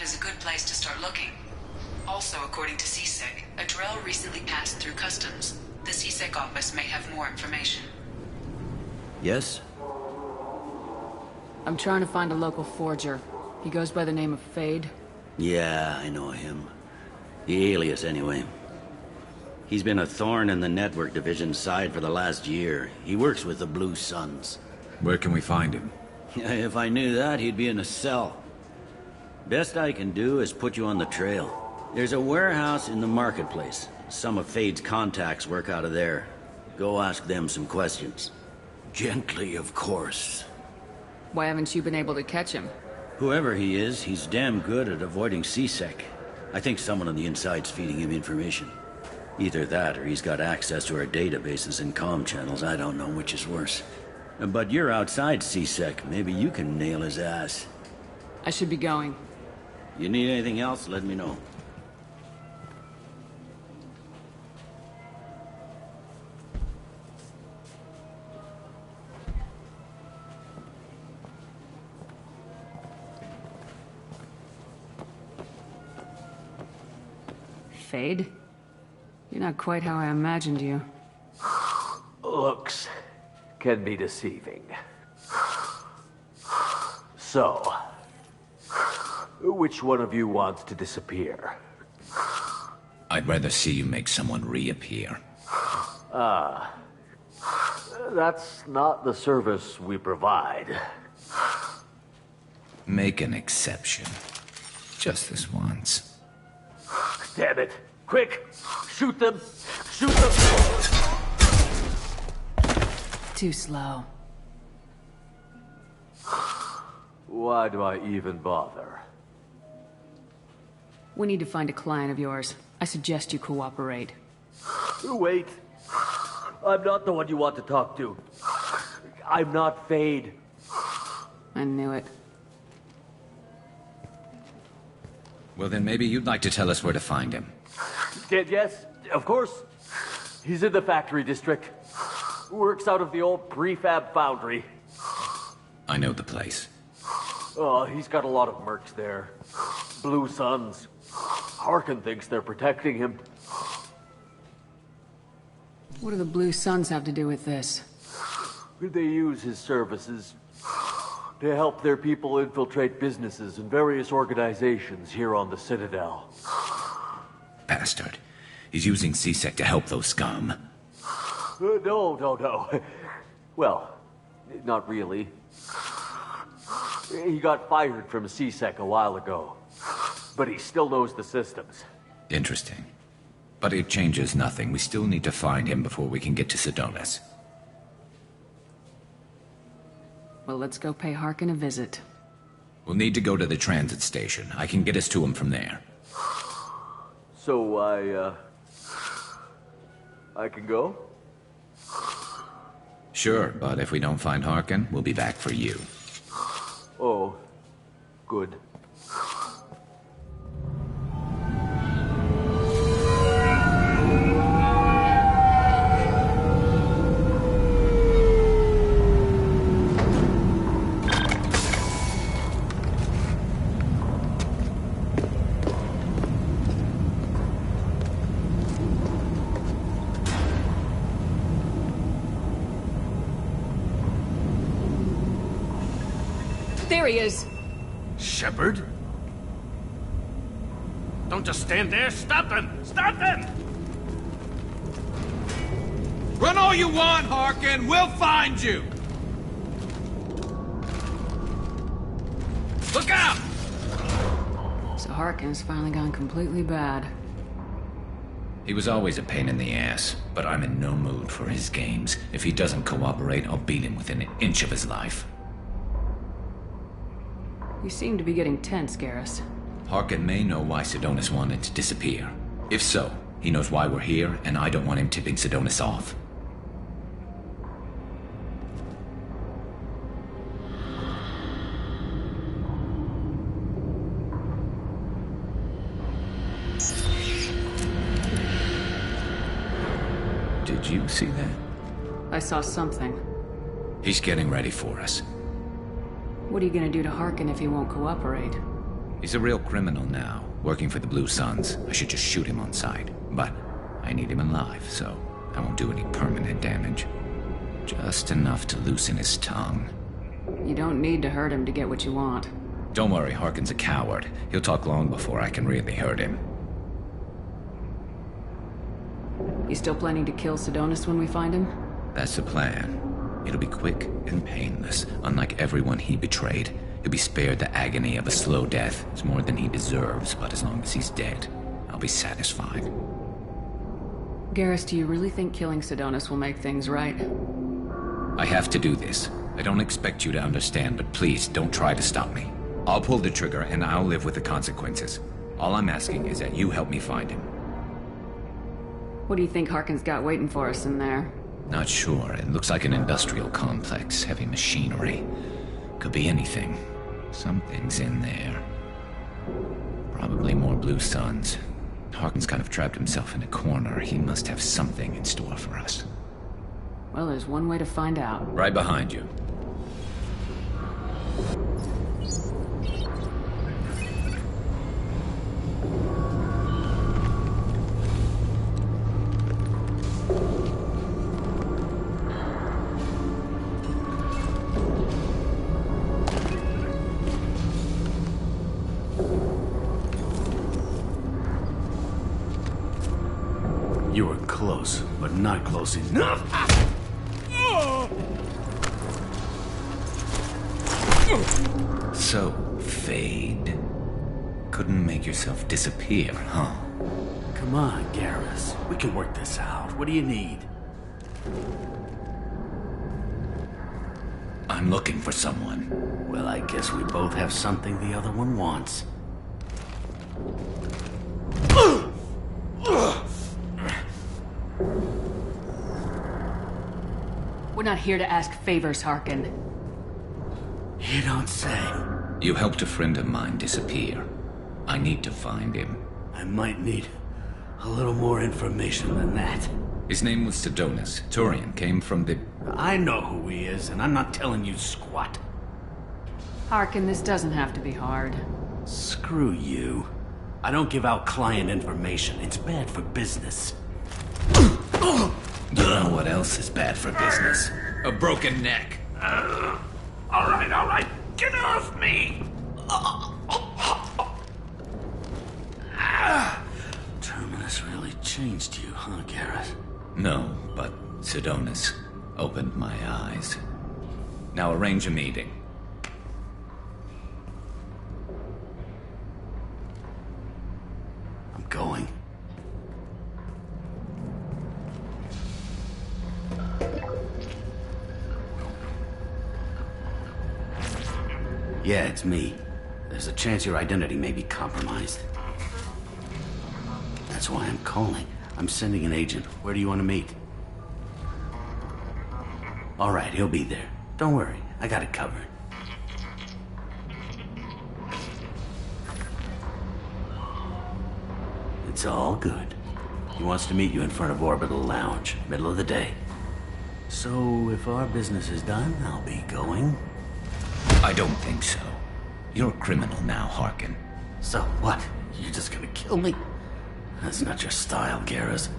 is a good place to start looking. Also, according to CSEC, a Drell recently passed through customs. The CSEC office may have more information. Yes? I'm trying to find a local forger. He goes by the name of Fade. Yeah, I know him. The alias, anyway. He's been a thorn in the network division's side for the last year. He works with the Blue Suns. Where can we find him? If I knew that, he'd be in a cell. Best I can do is put you on the trail. There's a warehouse in the marketplace. Some of Fade's contacts work out of there. Go ask them some questions. Gently, of course. Why haven't you been able to catch him? Whoever he is, he's damn good at avoiding CSEC. I think someone on the inside's feeding him information. Either that, or he's got access to our databases and comm channels. I don't know which is worse. But you're outside CSEC. Maybe you can nail his ass. I should be going. You need anything else, let me know. Fade? You're not quite how I imagined you. Looks can be deceiving. So, which one of you wants to disappear? I'd rather see you make someone reappear. That's not the service we provide. Make an exception. Just this once. Damn it. Quick! Shoot them! Shoot them! Too slow. Why do I even bother? We need to find a client of yours. I suggest you cooperate. Wait. I'm not the one you want to talk to. I'm not Fade. I knew it. Well, then maybe you'd like to tell us where to find him. Yes, of course. He's in the factory district. Works out of the old prefab foundry. I know the place. Oh, he's got a lot of mercs there. Blue Suns. Harkin thinks they're protecting him. What do the Blue Suns have to do with this? They use his services to help their people infiltrate businesses and various organizations here on the Citadel. Bastard. He's using CSEC to help those scum. No. Well, not really. He got fired from CSEC a while ago, but he still knows the systems. Interesting. But it changes nothing. We still need to find him before we can get to Sidonis. Well, let's go pay Harkin a visit. We'll need to go to the transit station. I can get us to him from there. So, I can go? Sure, but if we don't find Harkin, we'll be back for you. Oh, good. There he is! Shepard? Don't just stand there. Stop them! Stop them! Run all you want, Harkin. We'll find you. Look out! So Harkin's finally gone completely bad. He was always a pain in the ass, but I'm in no mood for his games. If he doesn't cooperate, I'll beat him within an inch of his life. You seem to be getting tense, Garrus. Harkin may know why Sidonis wanted to disappear. If so, he knows why we're here, and I don't want him tipping Sidonis off. Did you see that? I saw something. He's getting ready for us. What are you gonna do to Harkin if he won't cooperate? He's a real criminal now, working for the Blue Suns. I should just shoot him on sight. But I need him alive, so I won't do any permanent damage. Just enough to loosen his tongue. You don't need to hurt him to get what you want. Don't worry, Harkin's a coward. He'll talk long before I can really hurt him. You still planning to kill Sidonis when we find him? That's the plan. It'll be quick and painless. Unlike everyone he betrayed, he'll be spared the agony of a slow death. It's more than he deserves, but as long as he's dead, I'll be satisfied. Garrus, do you really think killing Sidonis will make things right? I have to do this. I don't expect you to understand, but please don't try to stop me. I'll pull the trigger and I'll live with the consequences. All I'm asking is that you help me find him. What do you think Harkin's got waiting for us in there? Not sure. It looks like an industrial complex, heavy machinery. Could be anything. Something's in there. Probably more Blue Suns. Harkin's kind of trapped himself in a corner. He must have something in store for us. Well, there's one way to find out. Right behind you. You were close, but not close enough. So, Fade. Couldn't make yourself disappear, huh? Come on, Garrus. We can work this out. What do you need? I'm looking for someone. Well, I guess we both have something the other one wants. We're not here to ask favors, Harkin. You don't say. You helped a friend of mine disappear. I need to find him. I might need a little more information than that. His name was Sidonis. Turian came from the... I know who he is, and I'm not telling you squat. Harkin, this doesn't have to be hard. Screw you. I don't give out client information. It's bad for business. You know what else is bad for business? A broken neck. All right. Get off me! Terminus really changed you, huh, Garrus? No, but Sidonis opened my eyes. Now arrange a meeting. I'm going. Yeah, it's me. There's a chance your identity may be compromised. That's why I'm calling. I'm sending an agent. Where do you want to meet? All right, he'll be there. Don't worry, I got it covered. It's all good. He wants to meet you in front of Orbital Lounge, middle of the day. So, if our business is done, I'll be going. I don't think so. You're a criminal now, Harkin. So what? You just gonna kill me? That's not your style, Garrus.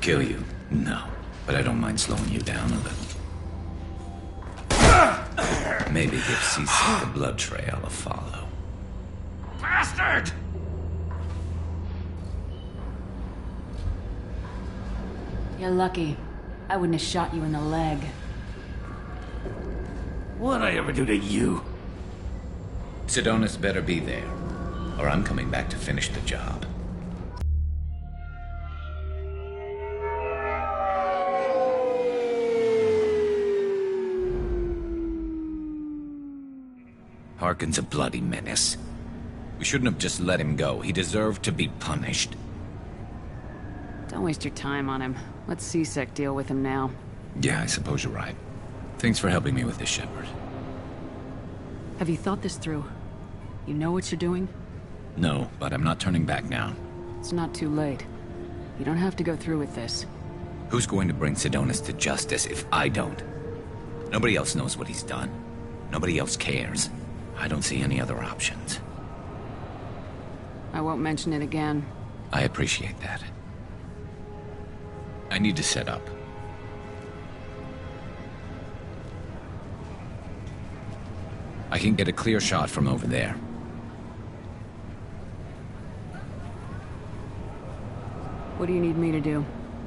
Kill you? No. But I don't mind slowing you down a little. Maybe give Seasick the blood trail a follow. Bastard! You're lucky. I wouldn't have shot you in the leg. What'd I ever do to you? Sidonis better be there, or I'm coming back to finish the job. Harkin's a bloody menace. We shouldn't have just let him go. He deserved to be punished. Don't waste your time on him. Let Seasick deal with him now. Yeah, I suppose you're right. Thanks for helping me with this, Shepard. Have you thought this through? You know what you're doing? No, but I'm not turning back now. It's not too late. You don't have to go through with this. Who's going to bring Sidonis to justice if I don't? Nobody else knows what he's done. Nobody else cares. I don't see any other options. I won't mention it again. I appreciate that. I need to set up. I can get a clear shot from over there. What do you need me to do?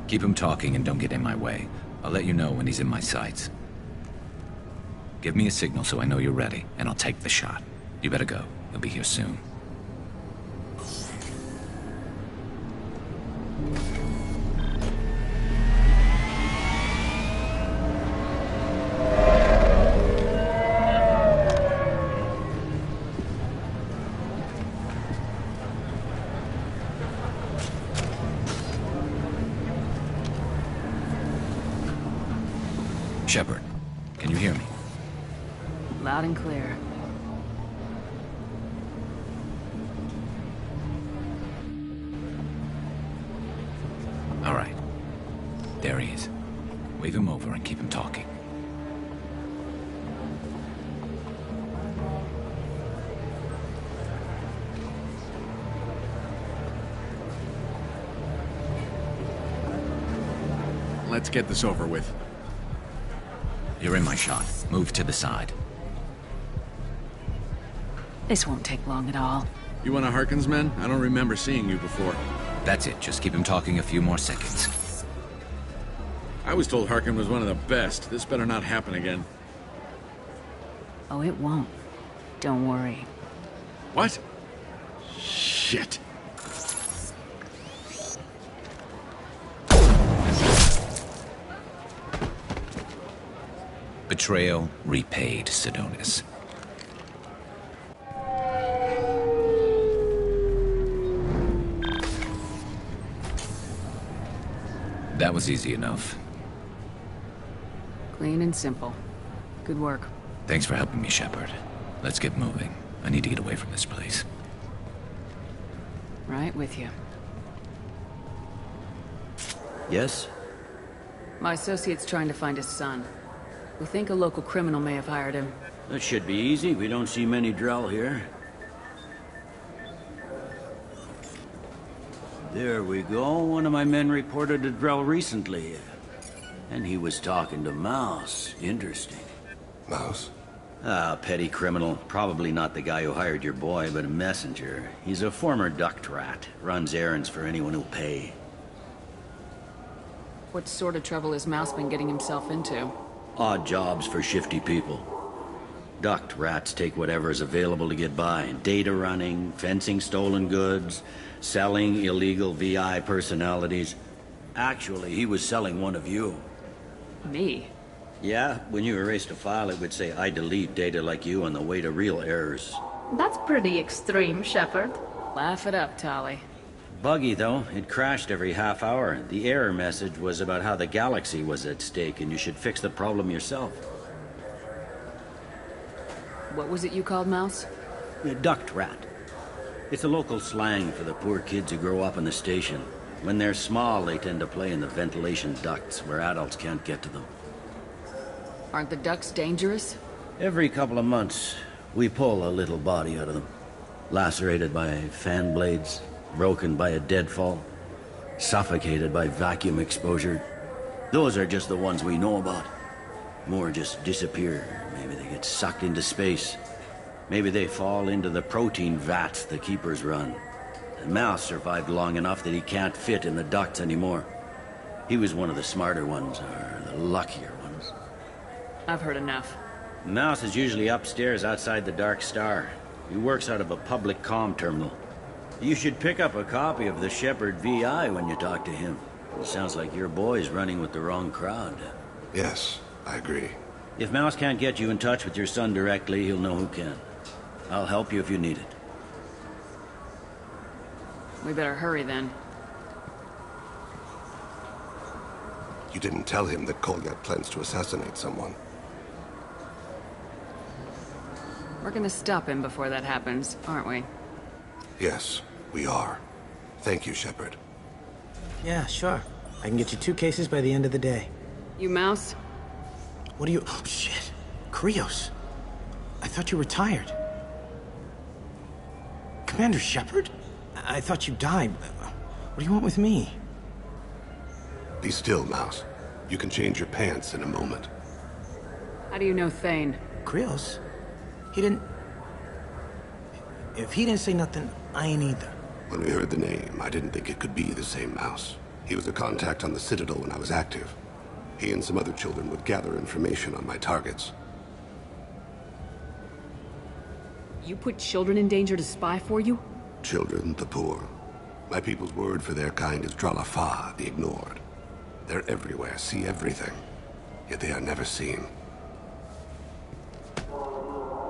Keep him talking and don't get in my way. I'll let you know when he's in my sights. Give me a signal so I know you're ready, and I'll take the shot. You better go. He'll be here soon. Shepard, can you hear me? Loud and clear. All right. There he is. Wave him over and keep him talking. Let's get this over with. You're in my shot. Move to the side. This won't take long at all. You one of Harkin's men? I don't remember seeing you before. That's it. Just keep him talking a few more seconds. I was told Harkin was one of the best. This better not happen again. Oh, it won't. Don't worry. What? Shit. Betrayal repaid, Sidonis. That was easy enough. Clean and simple. Good work. Thanks for helping me, Shepard. Let's get moving. I need to get away from this place. Right with you. Yes? My associate's trying to find his son. We think a local criminal may have hired him. That should be easy. We don't see many Drell here. There we go. One of my men reported a Drell recently. And he was talking to Mouse. Interesting. Mouse? Ah, petty criminal. Probably not the guy who hired your boy, but a messenger. He's a former duct rat. Runs errands for anyone who'll pay. What sort of trouble has Mouse been getting himself into? Odd jobs for shifty people. Duct rats take whatever is available to get by. Data running, fencing stolen goods, selling illegal VI personalities. Actually, he was selling one of you. Me? Yeah, when you erased a file, it would say, I delete data like you on the way to real errors. That's pretty extreme, Shepard. Laugh it up, Tali. Buggy, though. It crashed every half hour. The error message was about how the galaxy was at stake, and you should fix the problem yourself. What was it you called Mouse? A duct rat. It's a local slang for the poor kids who grow up in the station. When they're small, they tend to play in the ventilation ducts, where adults can't get to them. Aren't the ducks dangerous? Every couple of months, we pull a little body out of them. Lacerated by fan blades, broken by a deadfall, suffocated by vacuum exposure. Those are just the ones we know about. More just disappear. Maybe they get sucked into space. Maybe they fall into the protein vats the keepers run. And Mouse survived long enough that he can't fit in the ducts anymore. He was one of the smarter ones, or the luckier ones. I've heard enough. Mouse is usually upstairs outside the Dark Star. He works out of a public comm terminal. You should pick up a copy of the Shepard VI when you talk to him. It sounds like your boy's running with the wrong crowd. Yes, I agree. If Mouse can't get you in touch with your son directly, he'll know who can. I'll help you if you need it. We better hurry then. You didn't tell him that Kolyat plans to assassinate someone. We're gonna stop him before that happens, aren't we? Yes, we are. Thank you, Shepard. Yeah, sure. I can get you 2 cases by the end of the day. You Mouse? What are you... Oh, shit. Krios. I thought you were retired. Commander Shepard? I thought you died. What do you want with me? Be still, Mouse. You can change your pants in a moment. How do you know Thane? Krios? He didn't... If he didn't say nothing, I ain't either. When we heard the name, I didn't think it could be the same Mouse. He was a contact on the Citadel when I was active. He and some other children would gather information on my targets. You put children in danger to spy for you? Children, the poor. My people's word for their kind is Dralafa, the ignored. They're everywhere, see everything. Yet they are never seen.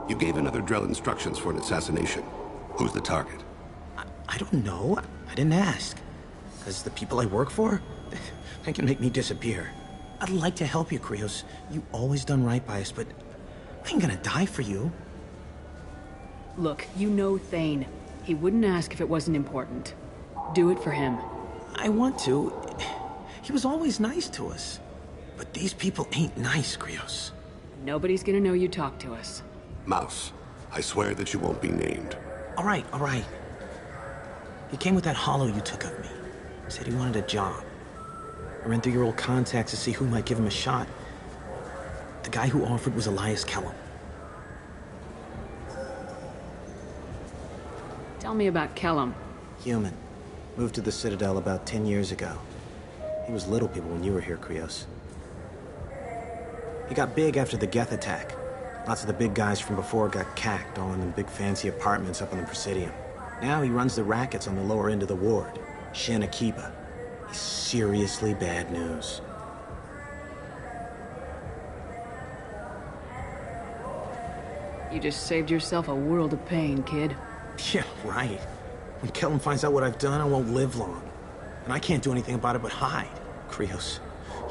You gave another Drell instructions for an assassination. Who's the target? I don't know. I didn't ask. Because the people I work for, they can make me disappear. I'd like to help you, Krios. You always done right by us, but I ain't gonna die for you. Look, you know Thane. He wouldn't ask if it wasn't important. Do it for him. I want to. He was always nice to us. But these people ain't nice, Krios. Nobody's gonna know you talk to us. Mouse, I swear that you won't be named. All right, all right. He came with that hollow you took of me. Said he wanted a job. I ran through your old contacts to see who might give him a shot. The guy who offered was Elias Kellum. Tell me about Kellum. Human. Moved to the Citadel about 10 years ago. He was little people when you were here, Krios. He got big after the Geth attack. Lots of the big guys from before got cacked all in them big fancy apartments up on the Presidium. Now he runs the rackets on the lower end of the ward, Shin Akiba. He's seriously bad news. You just saved yourself a world of pain, kid. Yeah, right. When Kellum finds out what I've done, I won't live long. And I can't do anything about it but hide. Krios,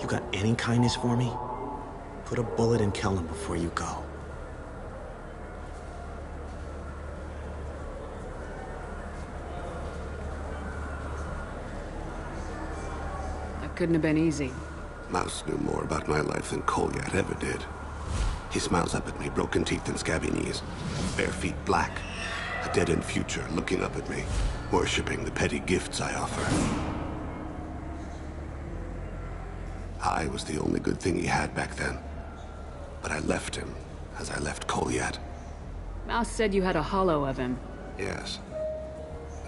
you got any kindness for me? Put a bullet in Kellum before you go. That couldn't have been easy. Mouse knew more about my life than Kolyat ever did. He smiles up at me, broken teeth and scabby knees, bare feet black, a dead-end future looking up at me, worshipping the petty gifts I offer. I was the only good thing he had back then. But I left him, as I left Kolyat. Mouse said you had a hollow of him. Yes.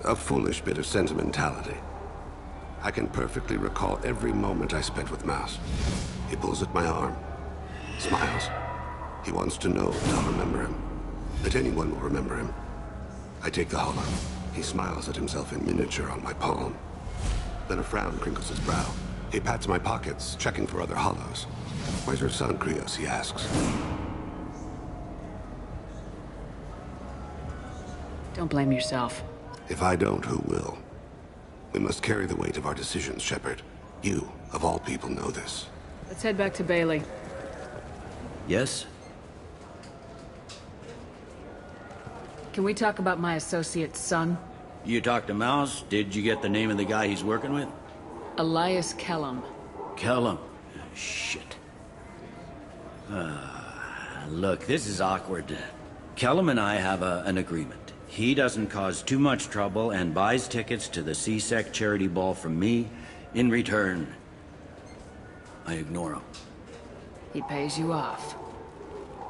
A foolish bit of sentimentality. I can perfectly recall every moment I spent with Mouse. He pulls at my arm, smiles. He wants to know that I'll remember him, that anyone will remember him. I take the hollow. He smiles at himself in miniature on my palm. Then a frown crinkles his brow. He pats my pockets, checking for other hollows. Where's your son, Krios? He asks. Don't blame yourself. If I don't, who will? We must carry the weight of our decisions, Shepard. You, of all people, know this. Let's head back to Bailey. Yes? Can we talk about my associate's son? You talked to Mouse? Did you get the name of the guy he's working with? Elias Kellum. Kellum? Shit. Look, this is awkward. Kellum and I have an agreement. He doesn't cause too much trouble and buys tickets to the C-Sec charity ball from me. In return, I ignore him. He pays you off.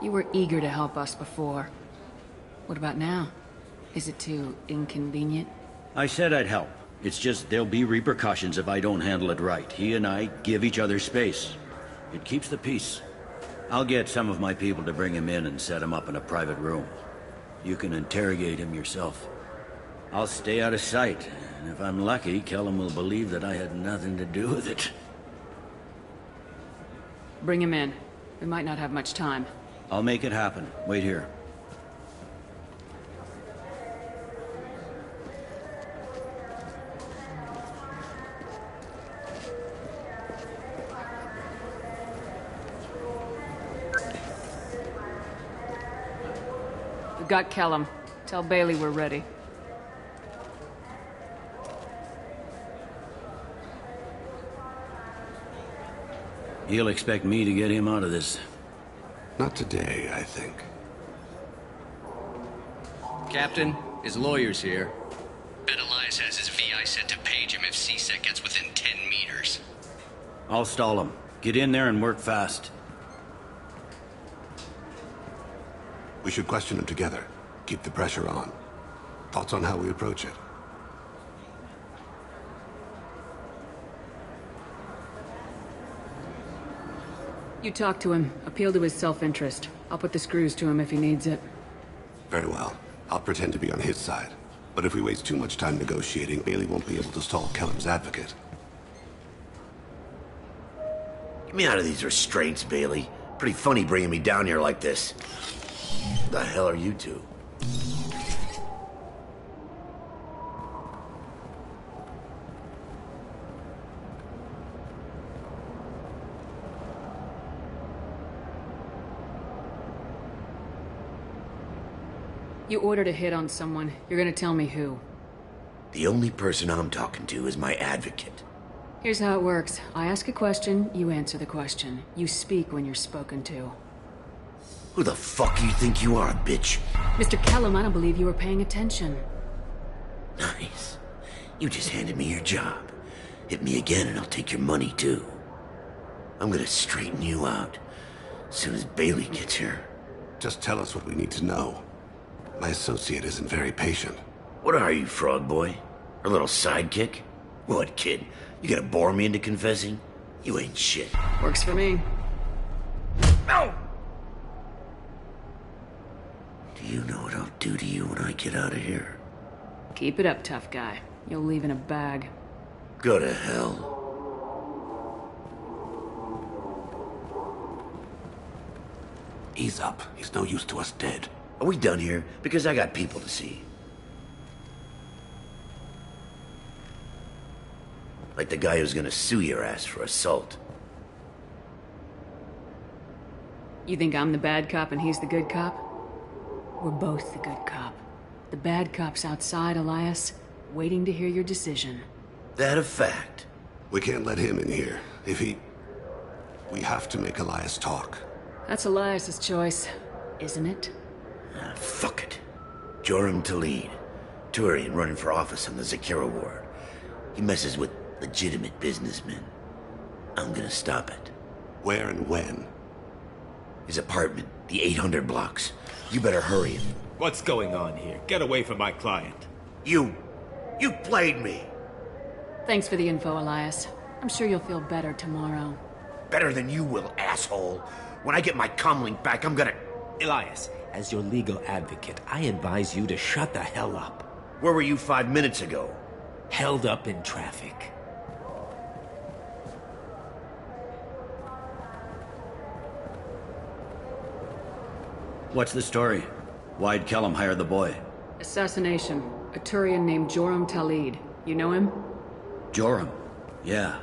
You were eager to help us before. What about now? Is it too inconvenient? I said I'd help. It's just there'll be repercussions if I don't handle it right. He and I give each other space. It keeps the peace. I'll get some of my people to bring him in and set him up in a private room. You can interrogate him yourself. I'll stay out of sight, and if I'm lucky, Kellum will believe that I had nothing to do with it. Bring him in. We might not have much time. I'll make it happen. Wait here. We've got Kellum. Tell Bailey we're ready. He'll expect me to get him out of this. Not today, I think. Captain, His lawyer's here. Bet Elias has his VI set to page him if C-Sec gets within 10 meters. I'll stall him. Get in there and work fast. We should question him together. Keep the pressure on. Thoughts on how we approach it? You talk to him. Appeal to his self-interest. I'll put the screws to him if he needs it. Very well. I'll pretend to be on his side. But if we waste too much time negotiating, Bailey won't be able to stall Kellum's advocate. Get me out of these restraints, Bailey. Pretty funny bringing me down here like this. What the hell are you two? You ordered a hit on someone. You're gonna tell me who. The only person I'm talking to is my advocate. Here's how it works. I ask a question, you answer the question. You speak when you're spoken to. Who the fuck you think you are, bitch? Mr. Kellum, I don't believe you were paying attention. Nice. You just handed me your job. Hit me again and I'll take your money too. I'm gonna straighten you out as soon as Bailey gets here. Just tell us what we need to know. My associate isn't very patient. What are you, frog boy? A little sidekick? What, kid? You gonna bore me into confessing? You ain't shit. Works for me. No! Do you know what I'll do to you when I get out of here? Keep it up, tough guy. You'll leave in a bag. Go to hell. Ease up. He's no use to us dead. Are we done here? Because I got people to see. Like the guy who's gonna sue your ass for assault. You think I'm the bad cop and he's the good cop? We're both the good cop. The bad cop's outside, Elias, waiting to hear your decision. That a fact? We can't let him in here. If he... We have to make Elias talk. That's Elias's choice, isn't it? Fuck it. Joram Talid. Turian running for office on the Zakira ward. He messes with legitimate businessmen. I'm gonna stop it. Where and when? His apartment, the 800 blocks. You better hurry him. What's going on here? Get away from my client. You played me. Thanks for the info, Elias. I'm sure you'll feel better tomorrow. Better than you will, asshole. When I get my comlink back, I'm gonna... Elias, as your legal advocate, I advise you to shut the hell up. Where were you 5 minutes ago? Held up in traffic. What's the story? Why'd Kellum hire the boy? Assassination. A Turian named Joram Talid. You know him? Joram? Yeah.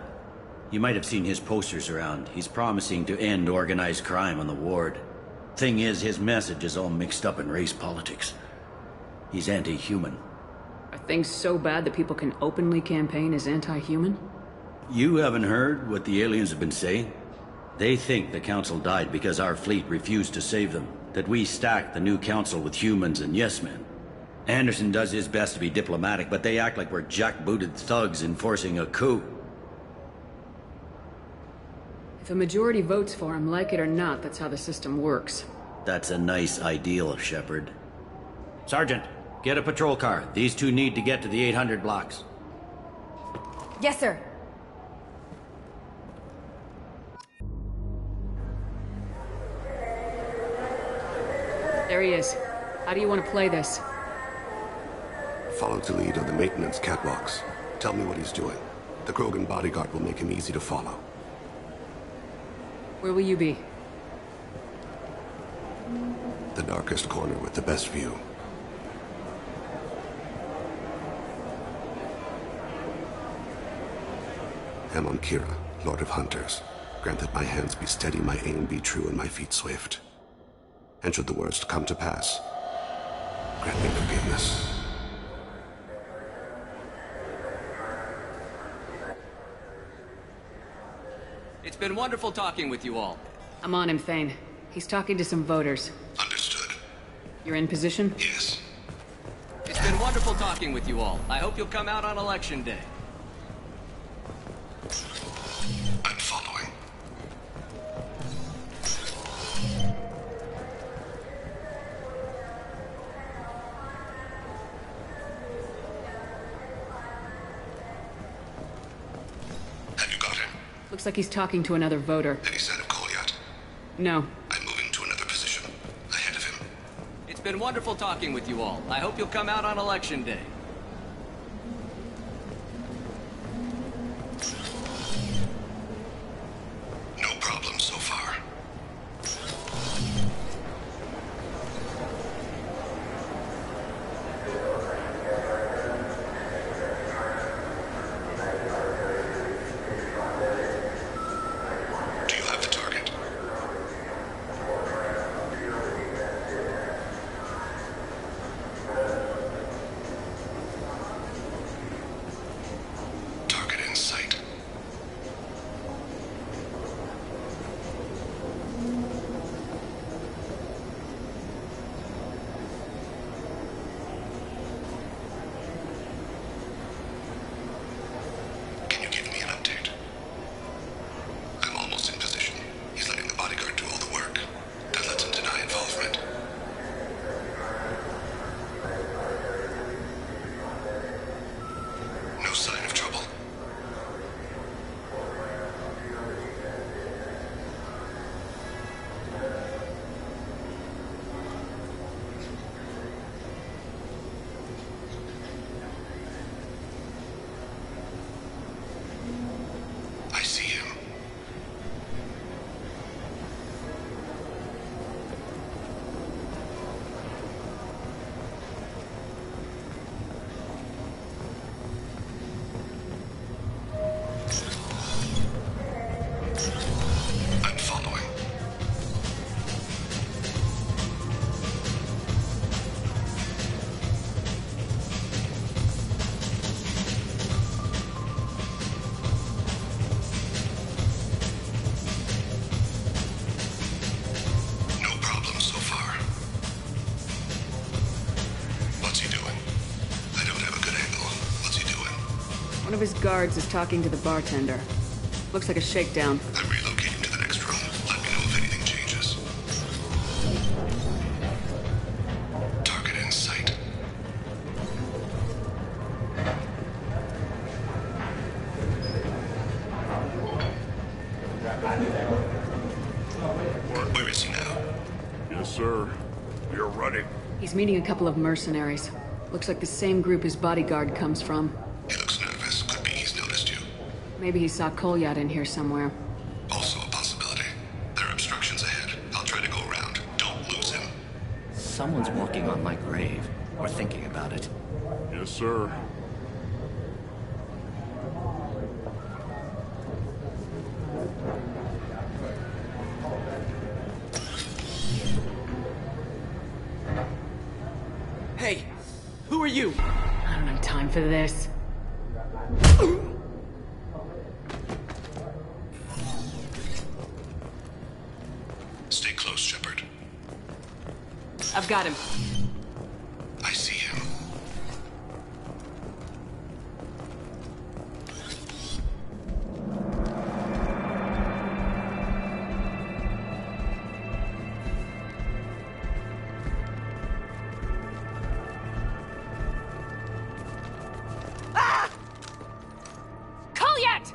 You might have seen his posters around. He's promising to end organized crime on the ward. Thing is, his message is all mixed up in race politics. He's anti-human. Are things so bad that people can openly campaign as anti-human? You haven't heard what the aliens have been saying? They think the Council died because our fleet refused to save them. That we stacked the new Council with humans and yes-men. Anderson does his best to be diplomatic, but they act like we're jackbooted thugs enforcing a coup. If a majority votes for him, like it or not, that's how the system works. That's a nice ideal, Shepard. Sergeant, get a patrol car. These two need to get to the 800 blocks. Yes, sir. There he is. How do you want to play this? Follow Talid on the maintenance catwalks. Tell me what he's doing. The Krogan bodyguard will make him easy to follow. Where will you be? The darkest corner with the best view. Amon Kira, Lord of Hunters. Grant that my hands be steady, my aim be true, and my feet swift. And should the worst come to pass, grant me forgiveness. It's been wonderful talking with you all. I'm on him, Thane. He's talking to some voters. Understood. You're in position? Yes. It's It's been wonderful talking with you all. I hope you'll come out on Election Day. I'm following. Have you got him? Looks like he's talking to another voter. Any sign of Kolyat? No. I'm moving to another position. Ahead of him. It's been wonderful talking with you all. I hope you'll come out on Election Day. No problem so far. Do you have the target? Target in sight. Can you give me an update? I'm almost in position. He's letting the bodyguard do all the work. That lets him deny involvement. No sign of trouble. I see him. I'm following. No problem so far. What's he doing? I don't have a good angle. What's he doing? One of his guards is talking to the bartender. Looks like a shakedown. I'm relocating to the next room. Let me know if anything changes. Target in sight. Where is he now? Yes, sir. We're running. He's meeting a couple of mercenaries. Looks like the same group his bodyguard comes from. He looks nervous. Could be he's noticed you. Maybe he saw Kolyat in here somewhere. Also a possibility. There are obstructions ahead. I'll try to go around. Don't lose him. Someone's walking on my grave, or thinking about it. Yes, sir. Hey, who are you? I don't have time for this. Stay close, Shepard. I've got him. I see him. Kolyat!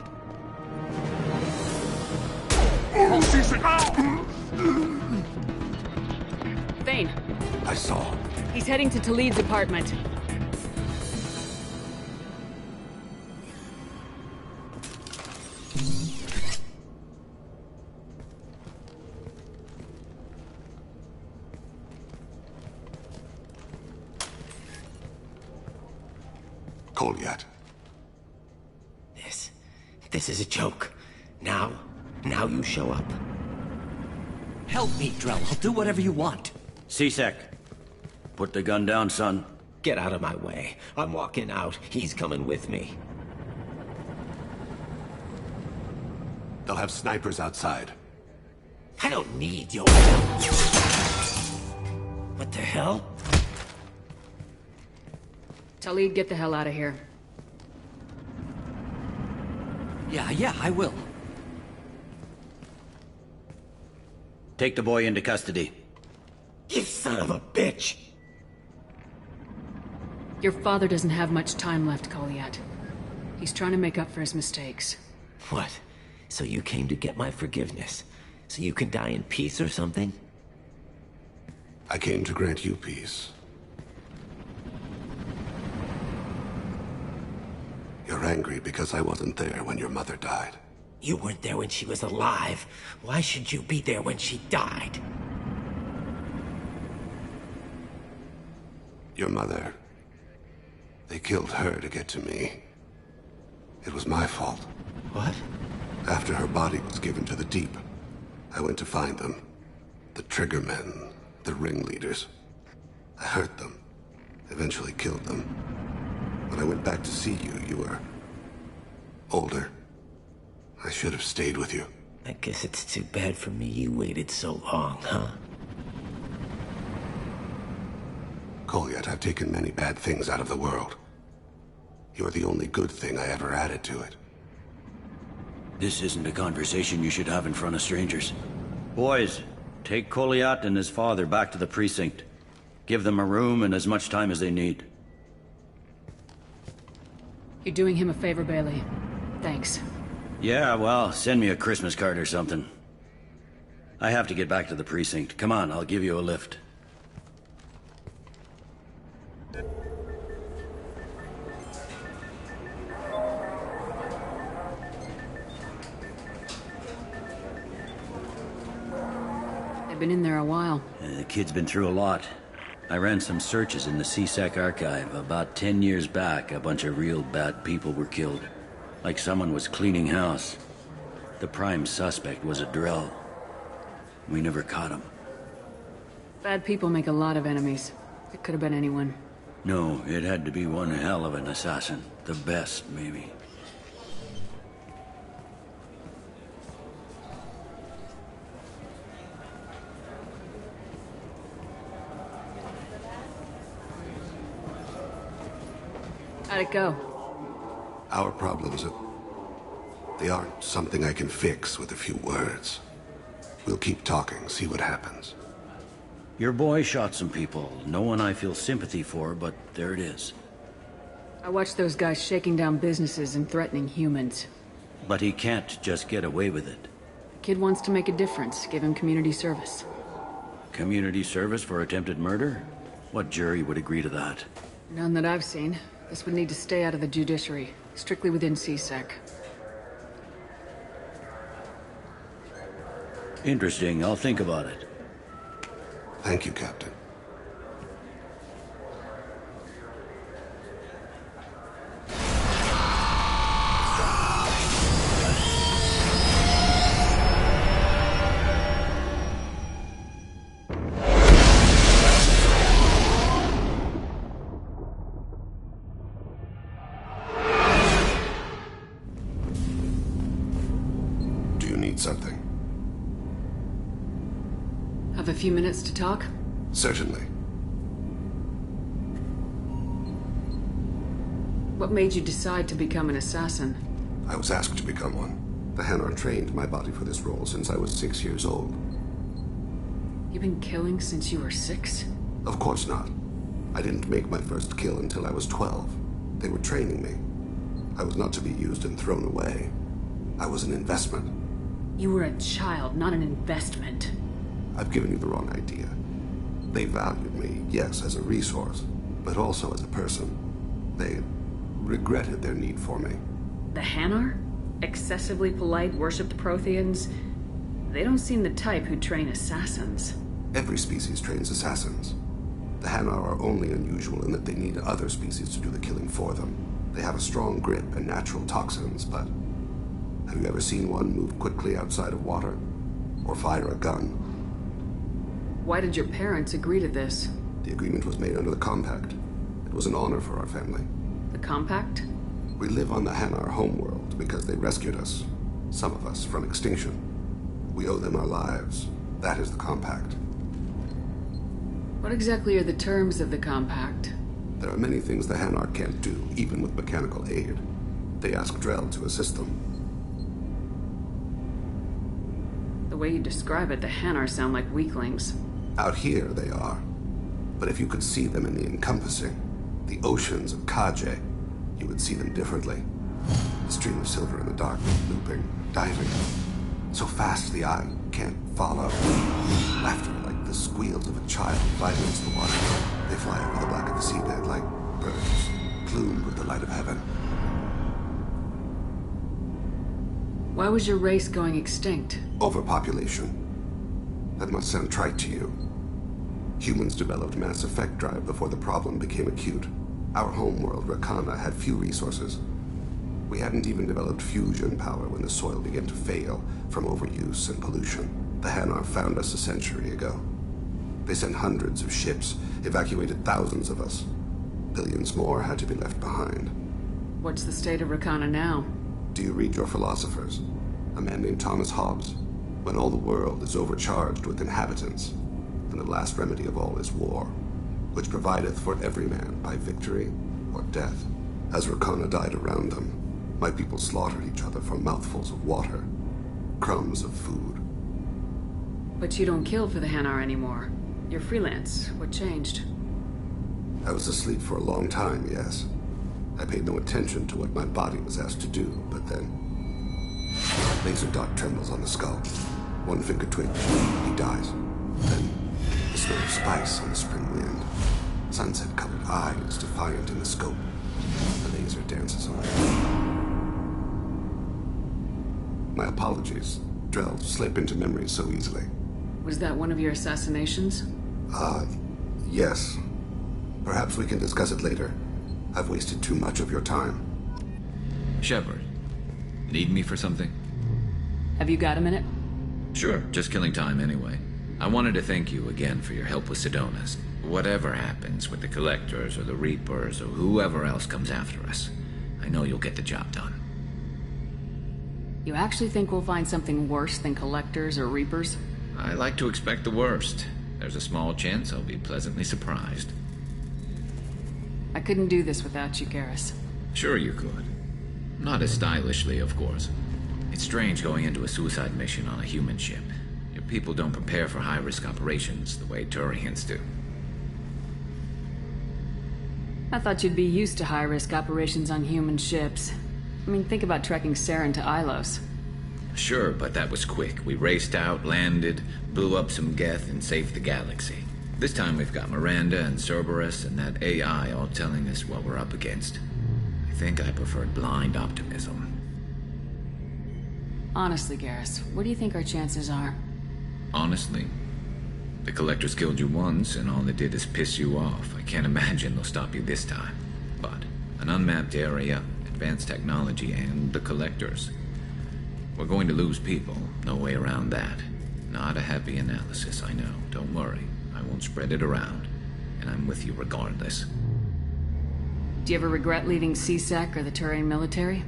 Thane, I saw. he's heading to Talid's apartment. Kolyat. This is a joke. Now you show up. Help me, Drell. I'll do whatever you want. C-Sec, put the gun down, son. Get out of my way. I'm walking out. He's coming with me. They'll have snipers outside. I don't need your... What the hell? Talib, get the hell out of here. Yeah, I will. Take the boy into custody. You son of a bitch! Your father doesn't have much time left, Koliat. He's trying to make up for his mistakes. What? So you came to get my forgiveness? So you can die in peace or something? I came to grant you peace. You're angry because I wasn't there when your mother died. You weren't there when she was alive. Why should you be there when she died? Your mother... They killed her to get to me. It was my fault. What? After her body was given to the Deep, I went to find them. The Triggermen, the ringleaders. I hurt them, eventually killed them. When I went back to see you, you were... older. I should have stayed with you. I guess it's too bad for me you waited so long, huh? Koliat, I've taken many bad things out of the world. You're the only good thing I ever added to it. This isn't a conversation you should have in front of strangers. Boys, take Koliat and his father back to the precinct. Give them a room and as much time as they need. You're doing him a favor, Bailey. Thanks. Yeah, well, send me a Christmas card or something. I have to get back to the precinct. Come on, I'll give you a lift. They've been in there a while. The kid's been through a lot. I ran some searches in the C-Sec archive. About 10 years back, a bunch of real bad people were killed. Like someone was cleaning house. The prime suspect was a Drell. We never caught him. Bad people make a lot of enemies. It could have been anyone. No, it had to be one hell of an assassin. The best, maybe. How'd it go? Our problems they aren't something I can fix with a few words. We'll keep talking, see what happens. Your boy shot some people. No one I feel sympathy for, but there it is. I watched those guys shaking down businesses and threatening humans. But he can't just get away with it. The kid wants to make a difference. Give him community service. Community service for attempted murder? What jury would agree to that? None that I've seen. This would need to stay out of the judiciary. Strictly within C-Sec. Interesting. I'll think about it. Thank you, Captain. Do you need something? Have a few minutes to talk? Certainly. What made you decide to become an assassin? I was asked to become one. The Hanar trained my body for this role since I was 6 years old. You've been killing since you were 6? Of course not. I didn't make my first kill until I was 12. They were training me. I was not to be used and thrown away. I was an investment. You were a child, not an investment. I've given you the wrong idea. They valued me, yes, as a resource, but also as a person. They regretted their need for me. The Hanar? Excessively polite, worshipped Protheans? They don't seem the type who train assassins. Every species trains assassins. The Hanar are only unusual in that they need other species to do the killing for them. They have a strong grip and natural toxins, but... have you ever seen one move quickly outside of water? Or fire a gun? Why did your parents agree to this? The agreement was made under the Compact. It was an honor for our family. The Compact? We live on the Hanar homeworld because they rescued us. Some of us from extinction. We owe them our lives. That is the Compact. What exactly are the terms of the Compact? There are many things the Hanar can't do, even with mechanical aid. They ask Drell to assist them. The way you describe it, the Hanar sound like weaklings. Out here, they are. But if you could see them in the encompassing, the oceans of Kaje, you would see them differently. A stream of silver in the dark, looping, diving. So fast the eye can't follow. Laughter like the squeals of a child vibrates the water. They fly over the black of the seabed like birds, plumed with the light of heaven. Why was your race going extinct? Overpopulation. That must sound trite to you. Humans developed mass effect drive before the problem became acute. Our homeworld, Rakana, had few resources. We hadn't even developed fusion power when the soil began to fail from overuse and pollution. The Hanar found us a century ago. They sent hundreds of ships, evacuated thousands of us. Billions more had to be left behind. What's the state of Rakana now? Do you read your philosophers? A man named Thomas Hobbes. When all the world is overcharged with inhabitants, then the last remedy of all is war, which provideth for every man by victory or death. As Rakana died around them, my people slaughtered each other for mouthfuls of water, crumbs of food. But you don't kill for the Hanar anymore. You're freelance. What changed? I was asleep for a long time, yes. I paid no attention to what my body was asked to do, but then... Laser dot trembles on the skull. One finger twitch. He dies. Then, the smell of spice on the spring wind. Sunset-colored eyes defiant in the scope. The laser dances away. My apologies. Drell slip into memory so easily. Was that one of your assassinations? Yes. Perhaps we can discuss it later. I've wasted too much of your time. Shepard, need me for something? Have you got a minute? Sure, just killing time anyway. I wanted to thank you again for your help with Sidonis. Whatever happens with the Collectors or the Reapers or whoever else comes after us, I know you'll get the job done. You actually think we'll find something worse than Collectors or Reapers? I like to expect the worst. There's a small chance I'll be pleasantly surprised. I couldn't do this without you, Garrus. Sure you could. Not as stylishly, of course. It's strange going into a suicide mission on a human ship. Your people don't prepare for high-risk operations the way Turians do. I thought you'd be used to high-risk operations on human ships. I mean, think about trekking Saren to Ilos. Sure, but that was quick. We raced out, landed, blew up some Geth, and saved the galaxy. This time we've got Miranda and Cerberus and that AI all telling us what we're up against. I think I preferred blind optimism. Honestly, Garrus, what do you think our chances are? Honestly? The Collectors killed you once, and all they did is piss you off. I can't imagine they'll stop you this time. But an unmapped area, advanced technology, and the Collectors. We're going to lose people. No way around that. Not a happy analysis, I know. Don't worry. I won't spread it around. And I'm with you regardless. Do you ever regret leaving C-Sec or the Turian military?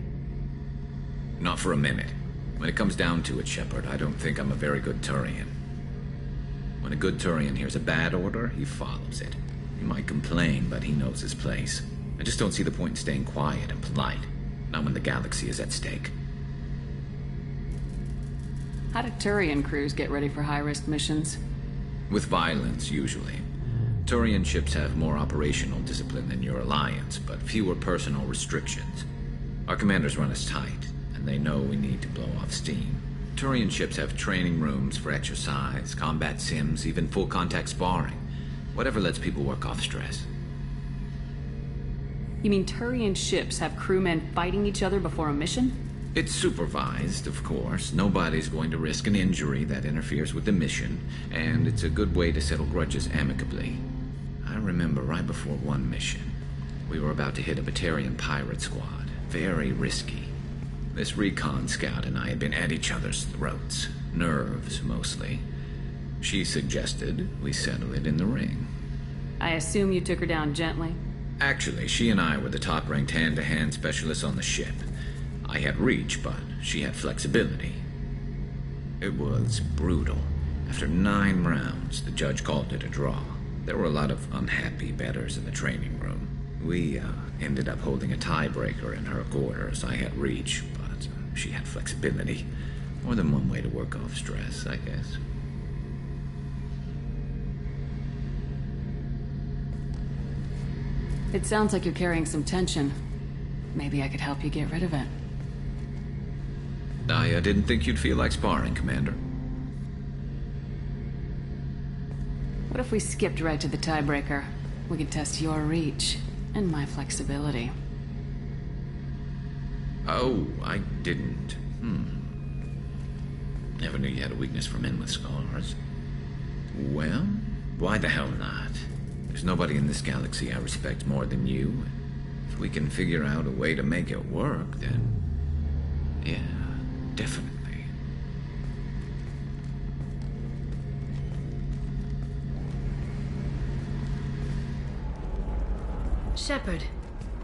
Not for a minute. When it comes down to it, Shepard, I don't think I'm a very good Turian. When a good Turian hears a bad order, he follows it. He might complain, but he knows his place. I just don't see the point in staying quiet and polite. Not when the galaxy is at stake. How do Turian crews get ready for high-risk missions? With violence, usually. Turian ships have more operational discipline than your alliance, but fewer personal restrictions. Our commanders run us tight, and they know we need to blow off steam. Turian ships have training rooms for exercise, combat sims, even full-contact sparring. Whatever lets people work off stress. You mean Turian ships have crewmen fighting each other before a mission? It's supervised, of course. Nobody's going to risk an injury that interferes with the mission, and it's a good way to settle grudges amicably. I remember right before one mission, we were about to hit a Batarian pirate squad. Very risky. This recon scout and I had been at each other's throats. Nerves, mostly. She suggested we settle it in the ring. I assume you took her down gently? Actually, she and I were the top-ranked hand-to-hand specialists on the ship. I had reach, but she had flexibility. It was brutal. After 9 rounds, the judge called it a draw. There were a lot of unhappy bettors in the training room. We ended up holding a tiebreaker in her quarters. I had reach, but she had flexibility. More than one way to work off stress, I guess. It sounds like you're carrying some tension. Maybe I could help you get rid of it. I didn't think you'd feel like sparring, Commander. What if we skipped right to the tiebreaker? We could test your reach and my flexibility. Oh, I didn't. Never knew you had a weakness for men with scars. Well, why the hell not? There's nobody in this galaxy I respect more than you. If we can figure out a way to make it work, then... yeah, definitely. Shepard,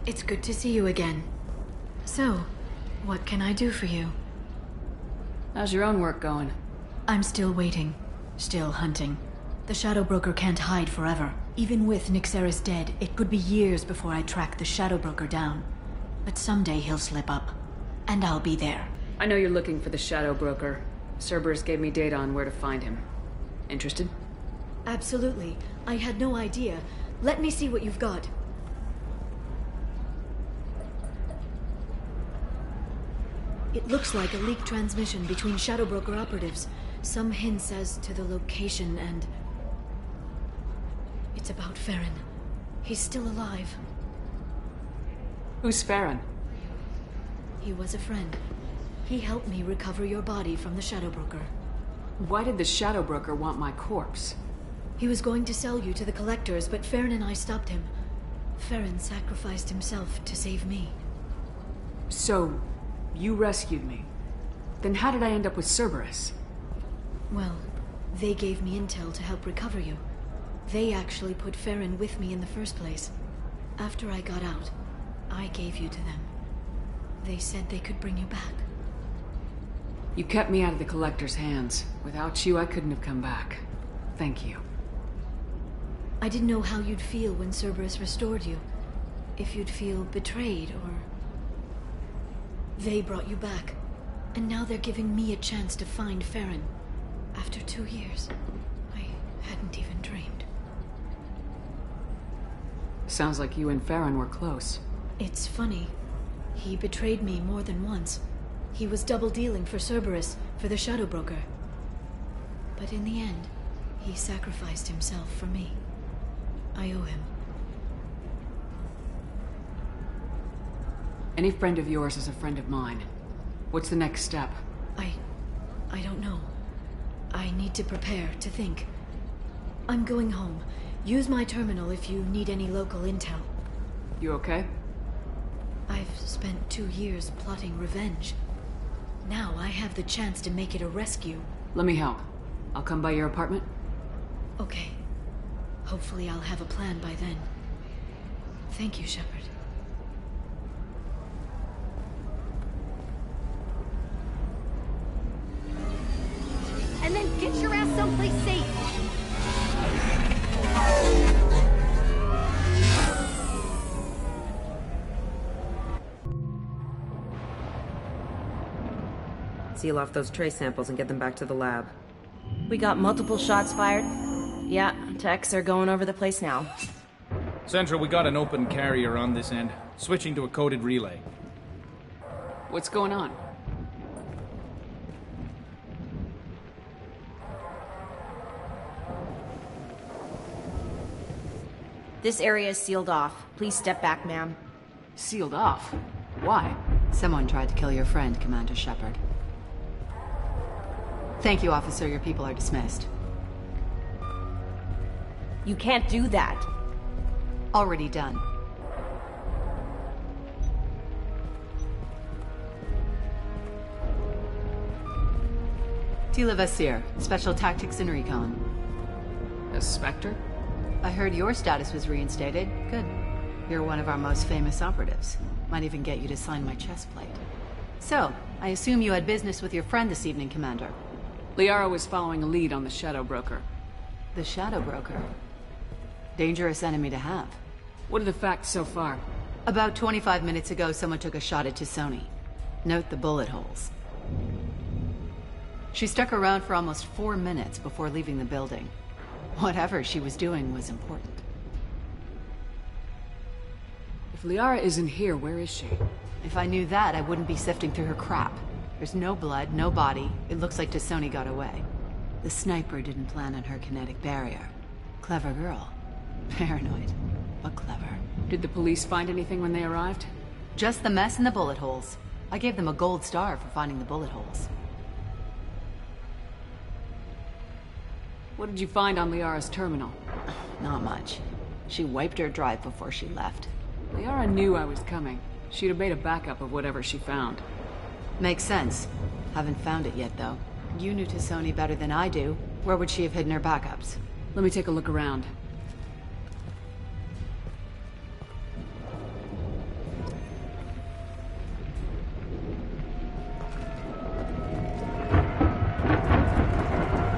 it's good to see you again. So, what can I do for you? How's your own work going? I'm still waiting. Still hunting. The Shadow Broker can't hide forever. Even with Nyxeris dead, it could be years before I track the Shadow Broker down. But someday he'll slip up. And I'll be there. I know you're looking for the Shadow Broker. Cerberus gave me data on where to find him. Interested? Absolutely. I had no idea. Let me see what you've got. It looks like a leaked transmission between Shadow Broker operatives. Some hints as to the location and... it's about Farron. He's still alive. Who's Farron? He was a friend. He helped me recover your body from the Shadow Broker. Why did the Shadow Broker want my corpse? He was going to sell you to the Collectors, but Farron and I stopped him. Farron sacrificed himself to save me. So, you rescued me. Then how did I end up with Cerberus? Well, they gave me intel to help recover you. They actually put Farron with me in the first place. After I got out, I gave you to them. They said they could bring you back. You kept me out of the Collector's hands. Without you, I couldn't have come back. Thank you. I didn't know how you'd feel when Cerberus restored you. If you'd feel betrayed, or... They brought you back. And now they're giving me a chance to find Farron. After 2 years. I hadn't even dreamed. Sounds like you and Farron were close. It's funny. He betrayed me more than once. He was double-dealing for Cerberus, for the Shadow Broker. But in the end, he sacrificed himself for me. I owe him. Any friend of yours is a friend of mine. What's the next step? I don't know. I need to prepare, to think. I'm going home. Use my terminal if you need any local intel. You okay? I've spent 2 years plotting revenge. Now I have the chance to make it a rescue. Let me help. I'll come by your apartment. Okay. Hopefully I'll have a plan by then. Thank you, Shepard. And then get your ass someplace safe. Seal off those trace samples and get them back to the lab. We got multiple shots fired. Yeah, techs are going over the place now. Central, we got an open carrier on this end. Switching to a coded relay. What's going on? This area is sealed off. Please step back, ma'am. Sealed off? Why? Someone tried to kill your friend, Commander Shepard. Thank you, officer. Your people are dismissed. You can't do that. Already done. Tila Vasir, Special Tactics and Recon. A Spectre? I heard your status was reinstated. Good. You're one of our most famous operatives. Might even get you to sign my chest plate. So, I assume you had business with your friend this evening, Commander. Liara was following a lead on the Shadow Broker. The Shadow Broker? Dangerous enemy to have. What are the facts so far? About 25 minutes ago, someone took a shot at T'Soni. Note the bullet holes. She stuck around for almost 4 minutes before leaving the building. Whatever she was doing was important. If Liara isn't here, where is she? If I knew that, I wouldn't be sifting through her crap. There's no blood, no body. It looks like T'Soni got away. The sniper didn't plan on her kinetic barrier. Clever girl. Paranoid, but clever. Did the police find anything when they arrived? Just the mess and the bullet holes. I gave them a gold star for finding the bullet holes. What did you find on Liara's terminal? Not much. She wiped her drive before she left. Liara knew I was coming. She'd have made a backup of whatever she found. Makes sense. Haven't found it yet, though. You knew T'Soni better than I do. Where would she have hidden her backups? Let me take a look around.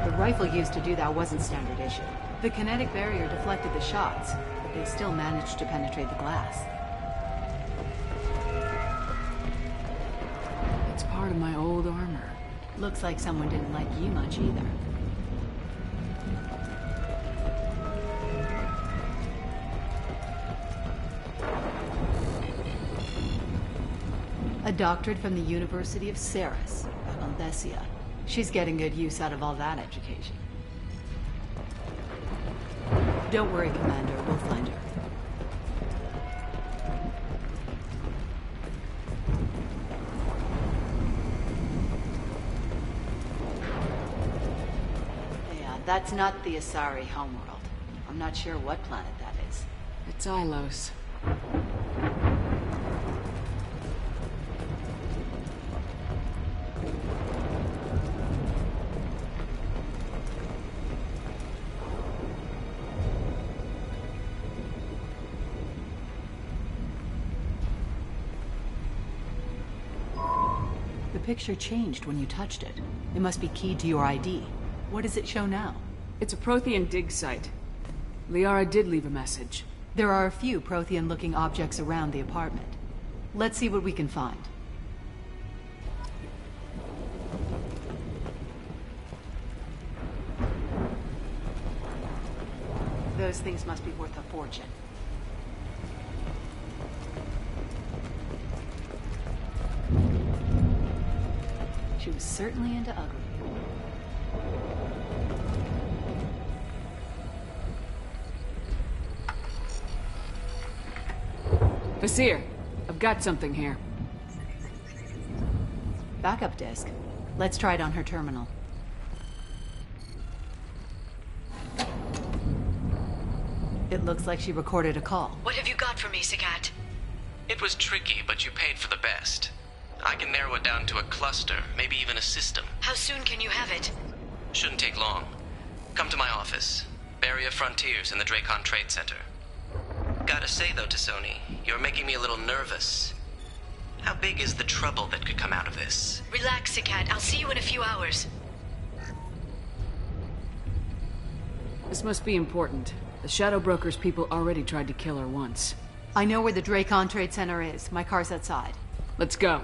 The rifle used to do that wasn't standard issue. The kinetic barrier deflected the shots, but they still managed to penetrate the glass. It's part of my old armor. Looks like someone didn't like you much either. A doctorate from the University of Ceres, Aldesia. She's getting good use out of all that education. Don't worry, Commander. We'll find her. Yeah, that's not the Asari homeworld. I'm not sure what planet that is. It's Ilos. The picture changed when you touched it. It must be keyed to your ID. What does it show now? It's a Prothean dig site. Liara did leave a message. There are a few Prothean-looking objects around the apartment. Let's see what we can find. Those things must be worth a fortune. She was certainly into ugly. Vasir, I've got something here. Backup disk. Let's try it on her terminal. It looks like she recorded a call. What have you got for me, Sagat? It was tricky, but you paid for the best. I can narrow it down to a cluster, maybe even a system. How soon can you have it? Shouldn't take long. Come to my office. Barrier Frontiers in the Dracon Trade Center. Gotta say though, T'Soni, you're making me a little nervous. How big is the trouble that could come out of this? Relax, Sagat. I'll see you in a few hours. This must be important. The Shadow Broker's people already tried to kill her once. I know where the Dracon Trade Center is. My car's outside. Let's go.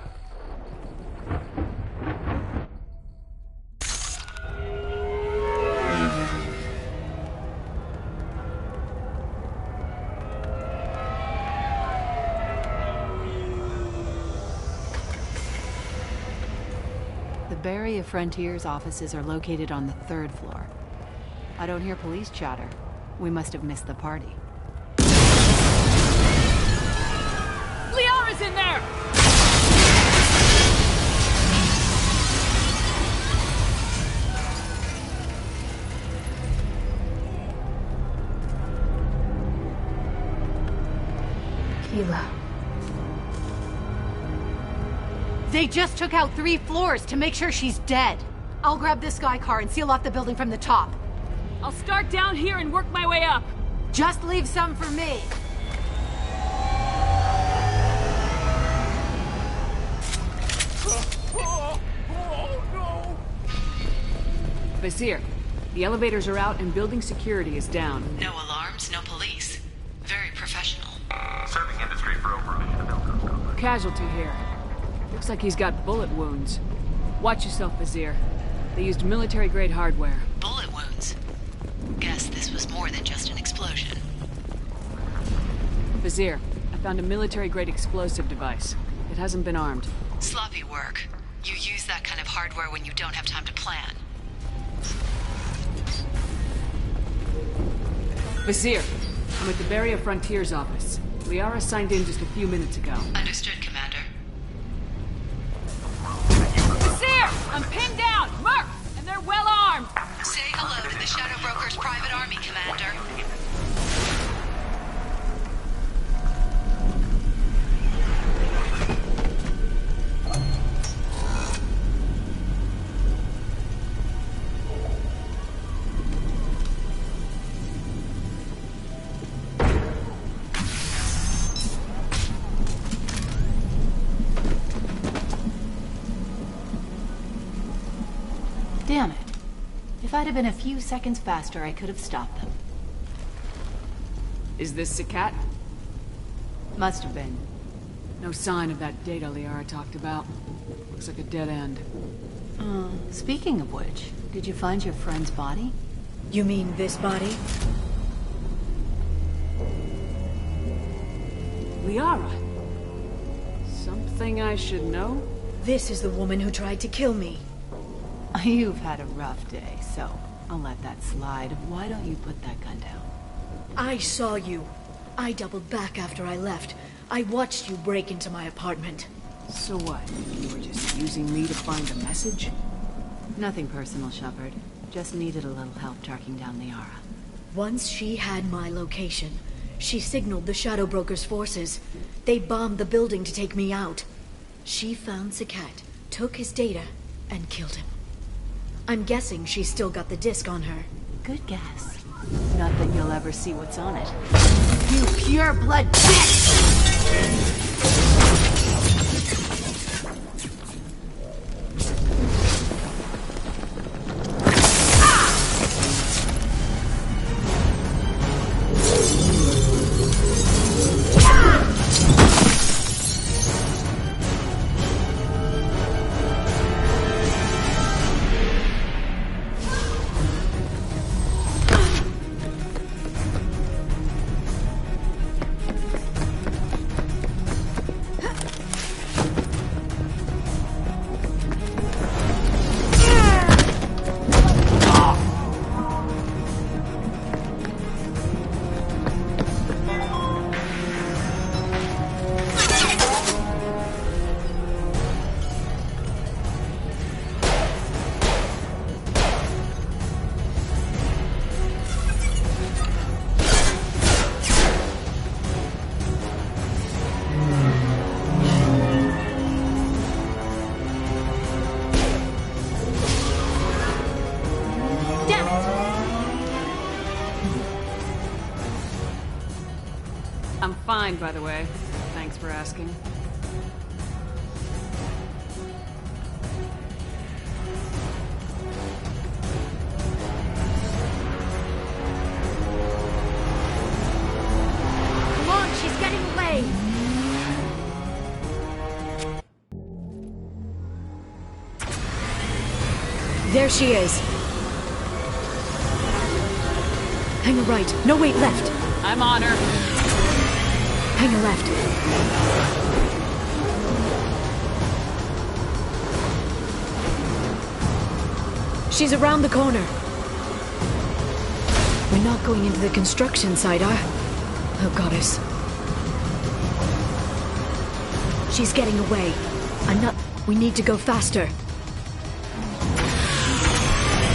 The Barrier Frontiers offices are located on the 3rd floor. I don't hear police chatter. We must have missed the party. Liara's in there! Keela. They just took out 3 floors to make sure she's dead. I'll grab this Sky car and seal off the building from the top. I'll start down here and work my way up. Just leave some for me. Vasir, the elevators are out and building security is down. No alarms, no police. Very professional. casualty here. Looks like he's got bullet wounds. Watch yourself, Vizier. They used military-grade hardware. Bullet wounds? Guess this was more than just an explosion. Vizier, I found a military-grade explosive device. It hasn't been armed. Sloppy work. You use that kind of hardware when you don't have time to plan. Vizier, I'm at the Beria Frontiers office. Liara signed in just a few minutes ago. Understood, Commander. Vizier! I'm pinned down! Merc! And they're well armed! Say hello to the Shadow Broker's private army, Commander. Damn it. If I'd have been a few seconds faster, I could have stopped them. Is this Sakat? Must have been. No sign of that data Liara talked about. Looks like a dead end. Speaking of which, did you find your friend's body? You mean this body? Liara? Something I should know? This is the woman who tried to kill me. You've had a rough day, so I'll let that slide. Why don't you put that gun down? I saw you. I doubled back after I left. I watched you break into my apartment. So what? You were just using me to find a message? Nothing personal, Shepard. Just needed a little help tracking down Liara. Once she had my location, she signaled the Shadow Broker's forces. They bombed the building to take me out. She found Sakat, took his data, and killed him. I'm guessing she's still got the disc on her. Good guess. Not that you'll ever see what's on it. You pure blood bitch! I'm fine, by the way. Thanks for asking. Come on, she's getting away! There she is. Hang a right. No, wait, left. I'm on her. Hang a left. She's around the corner. We're not going into the construction site, Oh, goddess. She's getting away. We need to go faster.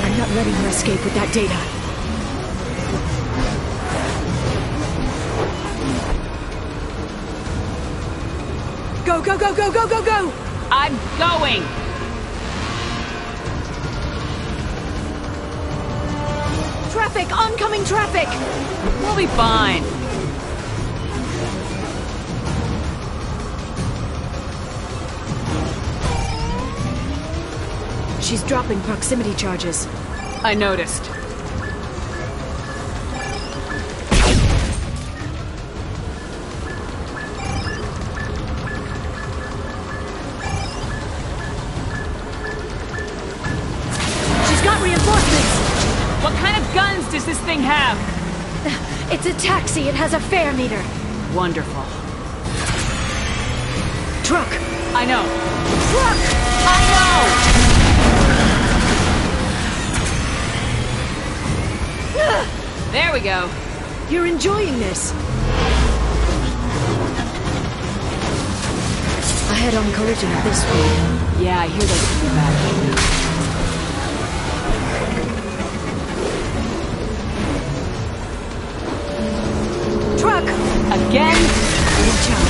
I'm not letting her escape with that data. Go, go, go, go, go, go, go! I'm going! Traffic! Oncoming traffic! We'll be fine. She's dropping proximity charges. I noticed. thing have? It's a taxi. It has a fare meter. Wonderful. Truck. I know. Truck. I know! There we go. You're enjoying this. A head-on collision at this speed. Yeah, I hear those pretty bad. Truck! Again? Watch out.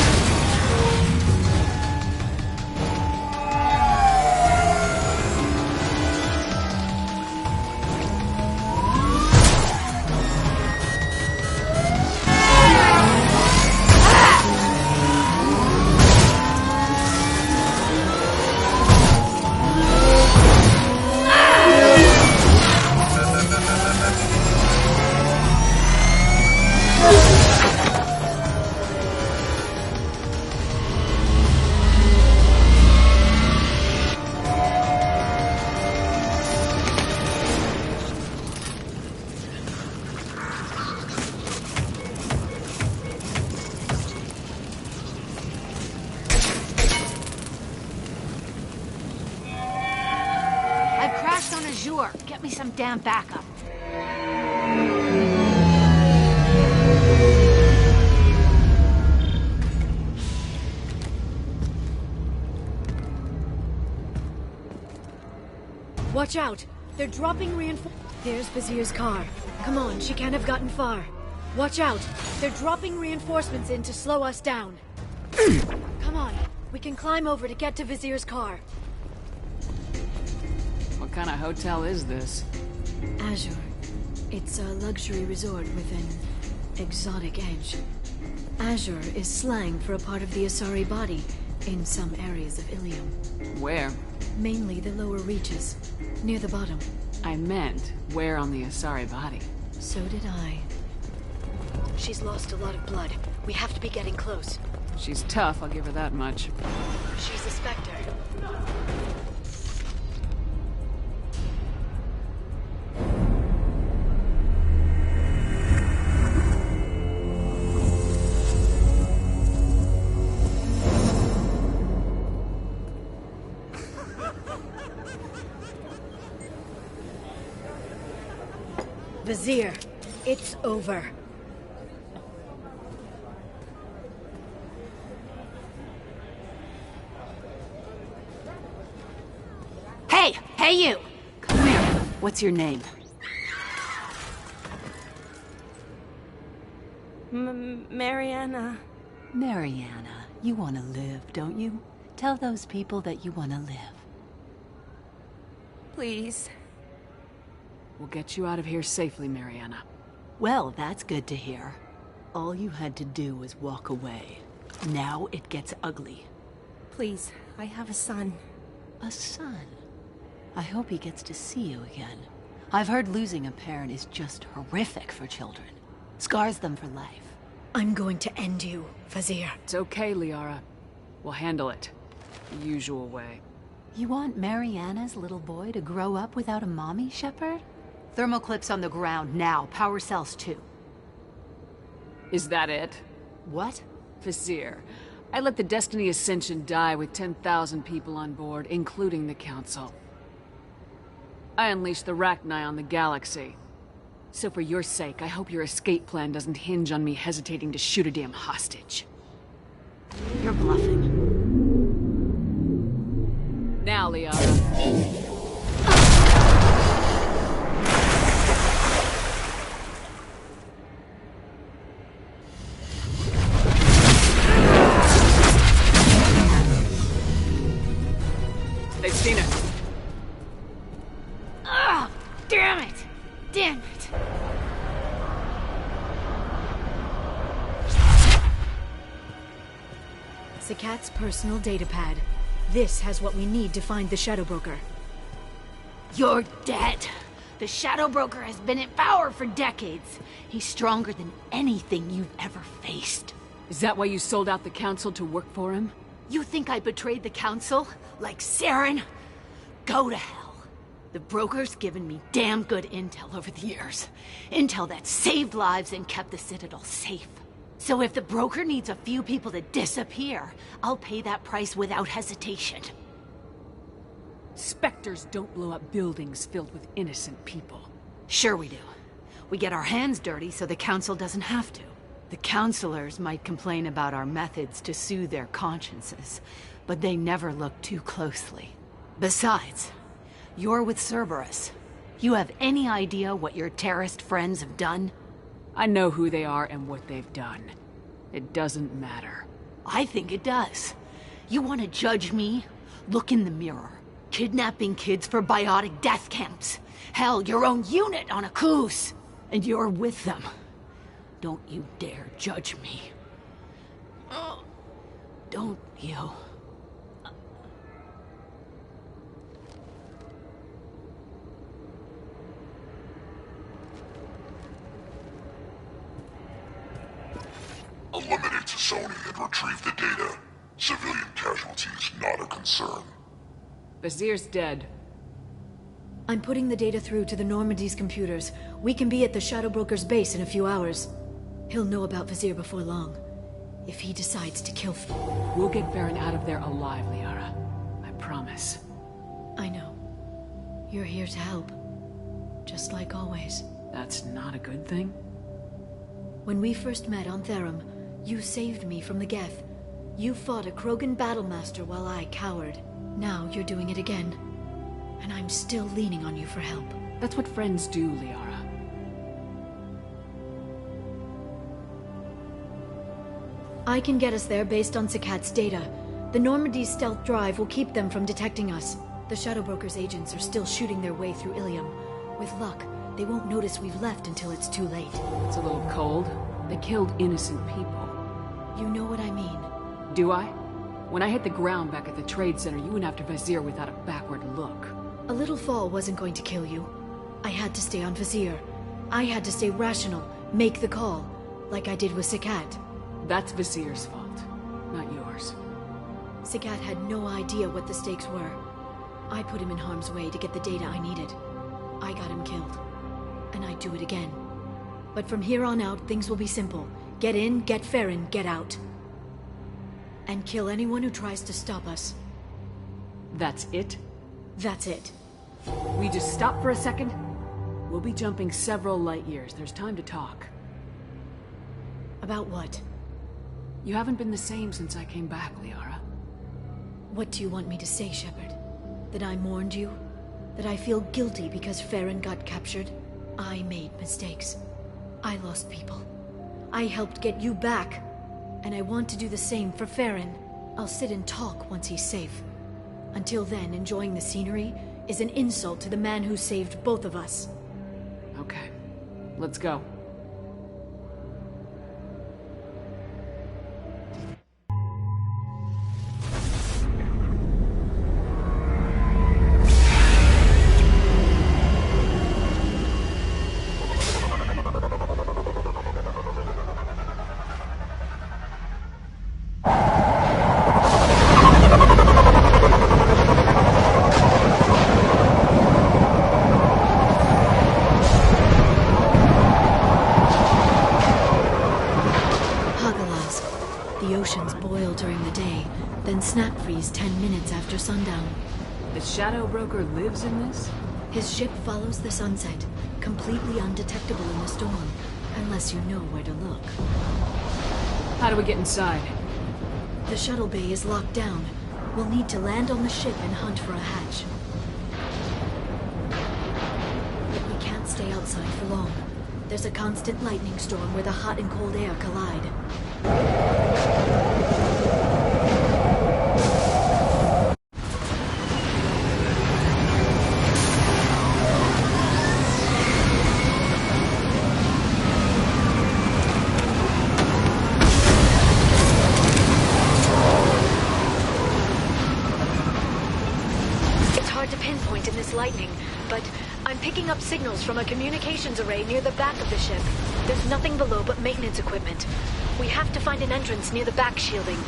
Get me some damn backup. Watch out! They're dropping There's Vizier's car. Come on, she can't have gotten far. Watch out! They're dropping reinforcements in to slow us down. Come on, we can climb over to get to Vizier's car. What kind of hotel is this? Azure. It's a luxury resort with an exotic edge. Azure is slang for a part of the Asari body in some areas of Ilium. Where? Mainly the lower reaches, near the bottom. I meant, where on the Asari body? So did I. She's lost a lot of blood. We have to be getting close. She's tough, I'll give her that much. She's a Spectre. Vizier, it's over. Hey you! Come here. What's your name? Mariana. Mariana, you want to live, don't you? Tell those people that you want to live. Please. We'll get you out of here safely, Mariana. Well, that's good to hear. All you had to do was walk away. Now it gets ugly. Please, I have a son. A son? I hope he gets to see you again. I've heard losing a parent is just horrific for children. Scars them for life. I'm going to end you, Vizier. It's okay, Liara. We'll handle it. The usual way. You want Mariana's little boy to grow up without a mommy, Shepard? Thermoclips on the ground now. Power cells too. Is that it? What? Vizier, I let the Destiny Ascension die with 10,000 people on board, including the Council. I unleashed the Rachni on the galaxy. So for your sake, I hope your escape plan doesn't hinge on me hesitating to shoot a damn hostage. You're bluffing. Now, Liara. They've seen it. Ugh! Damn it! Damn it! Zakat's personal datapad. This has what we need to find the Shadow Broker. You're dead. The Shadow Broker has been in power for decades. He's stronger than anything you've ever faced. Is that why you sold out the Council to work for him? You think I betrayed the Council? Like Saren? Go to hell. The broker's given me damn good intel over the years. Intel that saved lives and kept the Citadel safe. So if the broker needs a few people to disappear, I'll pay that price without hesitation. Spectres don't blow up buildings filled with innocent people. Sure we do. We get our hands dirty so the Council doesn't have to. The Councilors might complain about our methods to soothe their consciences, but they never look too closely. Besides, you're with Cerberus. You have any idea what your terrorist friends have done? I know who they are and what they've done. It doesn't matter. I think it does. You want to judge me? Look in the mirror. Kidnapping kids for biotic death camps. Hell, your own unit on a cruise. And you're with them. Don't you dare judge me. Don't you? Eliminate Tassoni and retrieve the data. Civilian casualties not a concern. Vazir's dead. I'm putting the data through to the Normandy's computers. We can be at the Shadow Broker's base in a few hours. He'll know about Vazir before long. If he decides to kill... We'll get Farron out of there alive, Liara. I promise. I know. You're here to help. Just like always. That's not a good thing? When we first met on Therum, you saved me from the Geth. You fought a Krogan battlemaster while I cowered. Now you're doing it again. And I'm still leaning on you for help. That's what friends do, Liara. I can get us there based on Sakat's data. The Normandy's stealth drive will keep them from detecting us. The Shadow Broker's agents are still shooting their way through Ilium. With luck, they won't notice we've left until it's too late. It's a little cold. They killed innocent people. You know what I mean. Do I? When I hit the ground back at the trade center, you went after Vazir without a backward look. A little fall wasn't going to kill you. I had to stay on Vazir. I had to stay rational, make the call, like I did with Sakat. That's Vazir's fault, not yours. Sakat had no idea what the stakes were. I put him in harm's way to get the data I needed. I got him killed. And I'd do it again. But from here on out, things will be simple. Get in, get Farron, get out. And kill anyone who tries to stop us. That's it? That's it. We just stop for a second? We'll be jumping several light years. There's time to talk. About what? You haven't been the same since I came back, Liara. What do you want me to say, Shepard? That I mourned you? That I feel guilty because Farron got captured? I made mistakes. I lost people. I helped get you back. And I want to do the same for Farron. I'll sit and talk once he's safe. Until then, enjoying the scenery is an insult to the man who saved both of us. Okay. Let's go. Snap-freeze 10 minutes after sundown. The Shadow Broker lives in this? His ship follows the sunset, completely undetectable in the storm, unless you know where to look. How do we get inside? The shuttle bay is locked down. We'll need to land on the ship and hunt for a hatch. But we can't stay outside for long. There's a constant lightning storm where the hot and cold air collide. Lightning, but I'm picking up signals from a communications array near the back of the ship. There's nothing below but maintenance equipment. We have to find an entrance near the back shielding.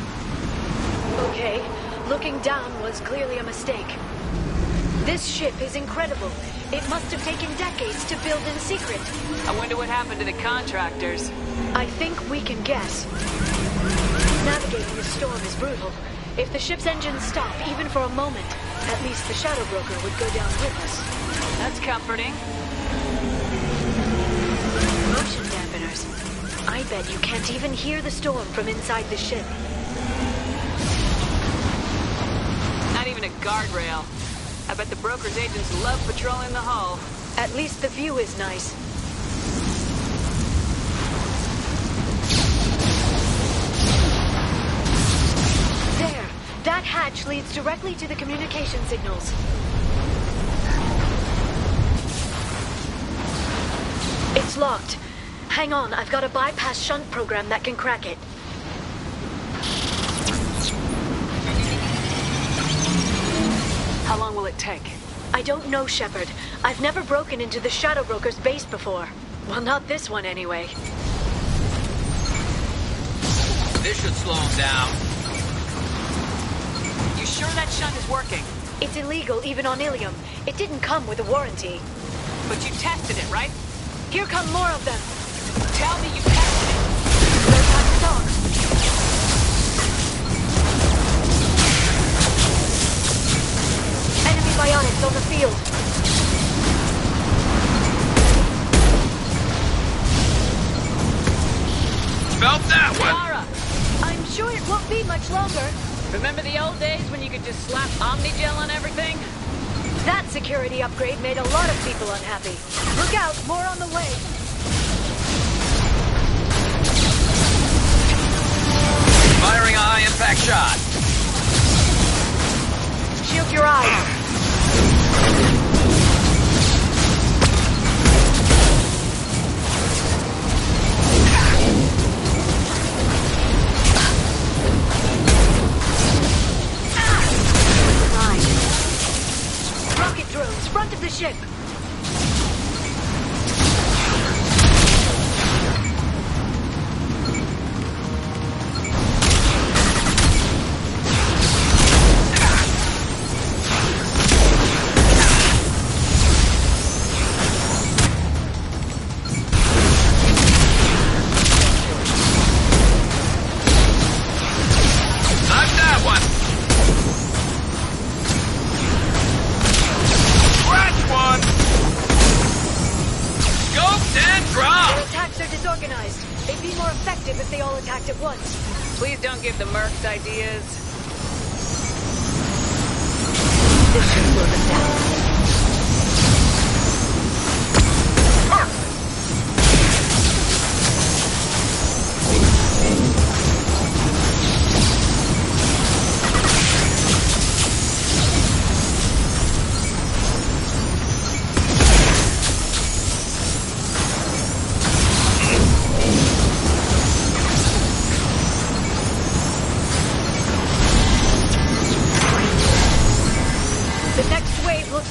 Okay, looking down was clearly a mistake. This ship is incredible. It must have taken decades to build in secret. I wonder what happened to the contractors. I think we can guess. Navigating a storm is brutal. If the ship's engines stop, even for a moment, at least the Shadow Broker would go down with us. That's comforting. Motion dampeners. I bet you can't even hear the storm from inside the ship. Not even a guardrail. I bet the broker's agents love patrolling the hull. At least the view is nice. There! That hatch leads directly to the communication signals. It's locked. Hang on, I've got a bypass shunt program that can crack it. How long will it take? I don't know, Shepard. I've never broken into the Shadow Broker's base before. Well, not this one anyway. This should slow him down. You sure that shunt is working? It's illegal even on Ilium. It didn't come with a warranty. But you tested it, right? Here come more of them. Tell me you tested it. No time to talk. Enemy bionics on the field. Felt that one! Lara! I'm sure it won't be much longer. Remember the old days when you could just slap Omnigel on everything? That security upgrade made a lot of people unhappy. Look out, more on the way. Firing a high-impact shot. Shield your eyes. Rocket drones, front of the ship. If they all attacked at once. Please don't give the mercs ideas. This should slow them down.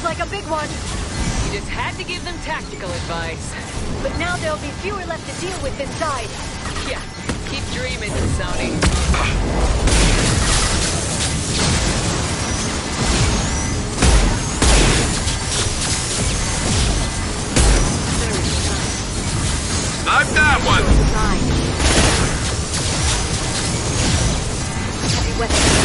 Like a big one. You just had to give them tactical advice. But now there'll be fewer left to deal with inside. Yeah, keep dreaming, Sony. I've got one! Heavy weapons.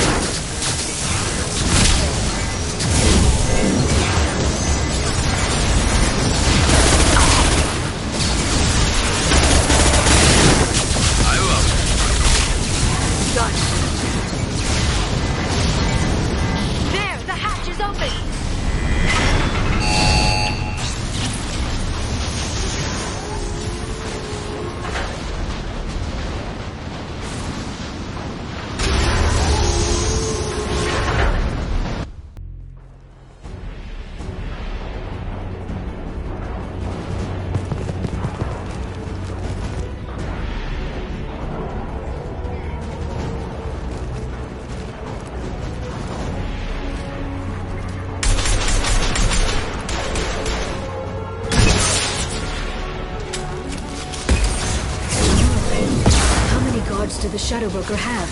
Do the Shadow Broker have?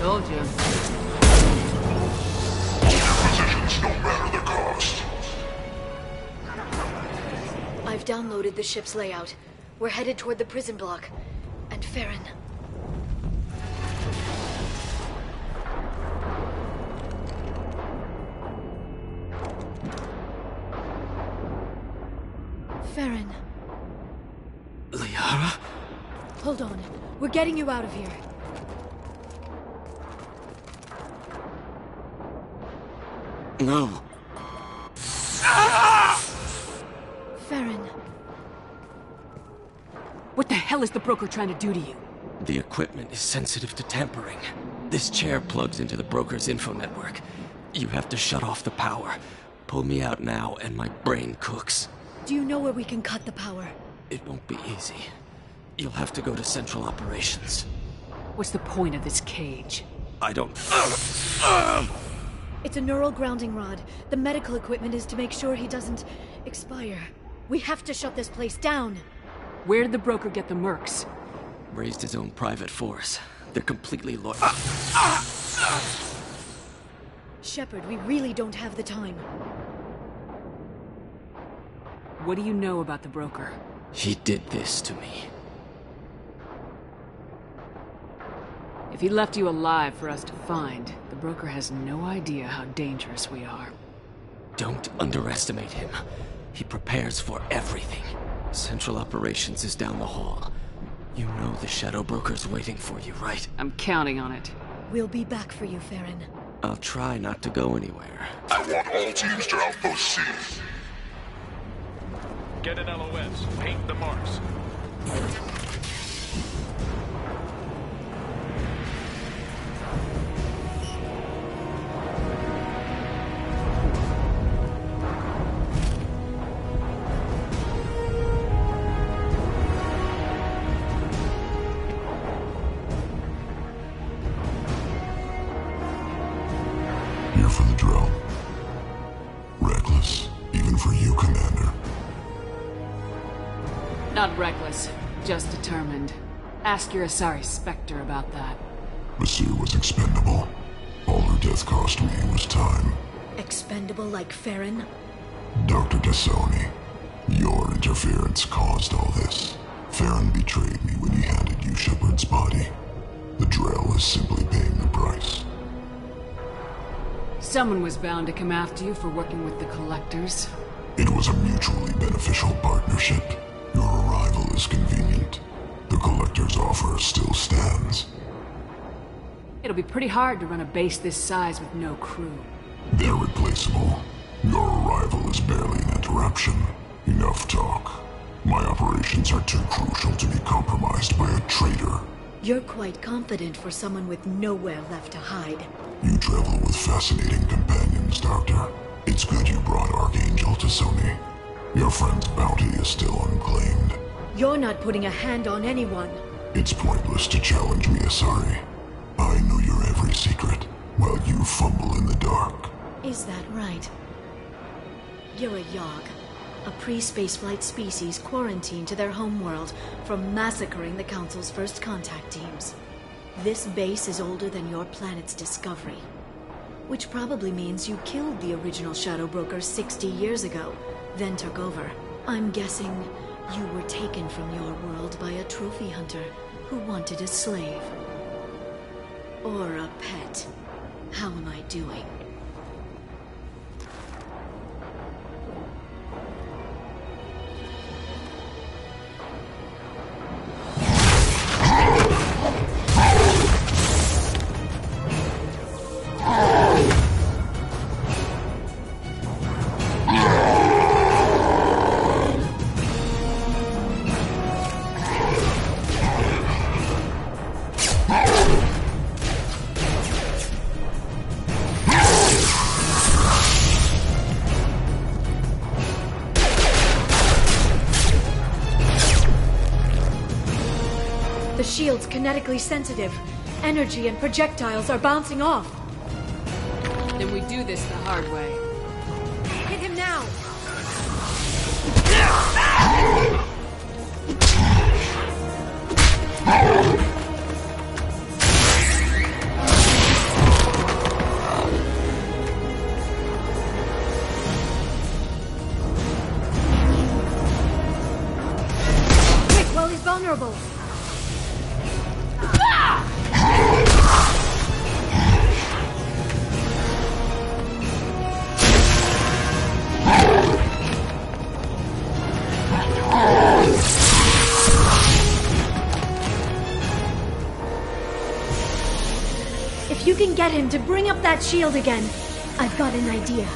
Told you. Positions, no matter the cost. downloaded the ship's layout. We're headed toward the prison block. And Farron. Farron. Liara? Hold on. We're getting you out of here. No. Farron. What the hell is the broker trying to do to you? The equipment is sensitive to tampering. This chair plugs into the broker's info network. You have to shut off the power. Pull me out now and my brain cooks. Do you know where we can cut the power? It won't be easy. You'll have to go to Central Operations. What's the point of this cage? I don't... It's a neural grounding rod. The medical equipment is to make sure he doesn't expire. We have to shut this place down. Where did the broker get the mercs? Raised his own private force. They're completely loyal. Shepard, we really don't have the time. What do you know about the broker? He did this to me. If he left you alive for us to find, the broker has no idea how dangerous we are. Don't underestimate him. He prepares for everything. Central Operations is down the hall. You know the Shadow Broker's waiting for you, right? I'm counting on it. We'll be back for you, Farron. I'll try not to go anywhere. I want all teams to Outpost C. Get an LOS. Paint the marks. Here for the drill. Reckless, even for you, Commander. Not reckless, just determined. Ask your Asari Spectre about that. Basir was expendable. All her death cost me was time. Expendable like Farron? Dr. Tassoni, your interference caused all this. Farron betrayed me when he handed you Shepard's body. The Drell is simply paying the price. Someone was bound to come after you for working with the Collectors. It was a mutually beneficial partnership. Your arrival is convenient. The Collector's offer still stands. It'll be pretty hard to run a base this size with no crew. They're replaceable. Your arrival is barely an interruption. Enough talk. My operations are too crucial to be compromised by a traitor. You're quite confident for someone with nowhere left to hide. You travel with fascinating companions, Doctor. It's good you brought Archangel to Sony. Your friend's bounty is still unclaimed. You're not putting a hand on anyone. It's pointless to challenge me, Asari. I know your every secret, while you fumble in the dark. Is that right? You're a Yogg, a pre-spaceflight species quarantined to their homeworld from massacring the Council's first contact teams. This base is older than your planet's discovery, which probably means you killed the original Shadow Broker 60 years ago, then took over. I'm guessing you were taken from your world by a trophy hunter who wanted a slave. Or a pet. How am I doing? The shield's kinetically sensitive. Energy and projectiles are bouncing off. Then we do this the hard way. Hit him now! If you can get him to bring up that shield again, I've got an idea.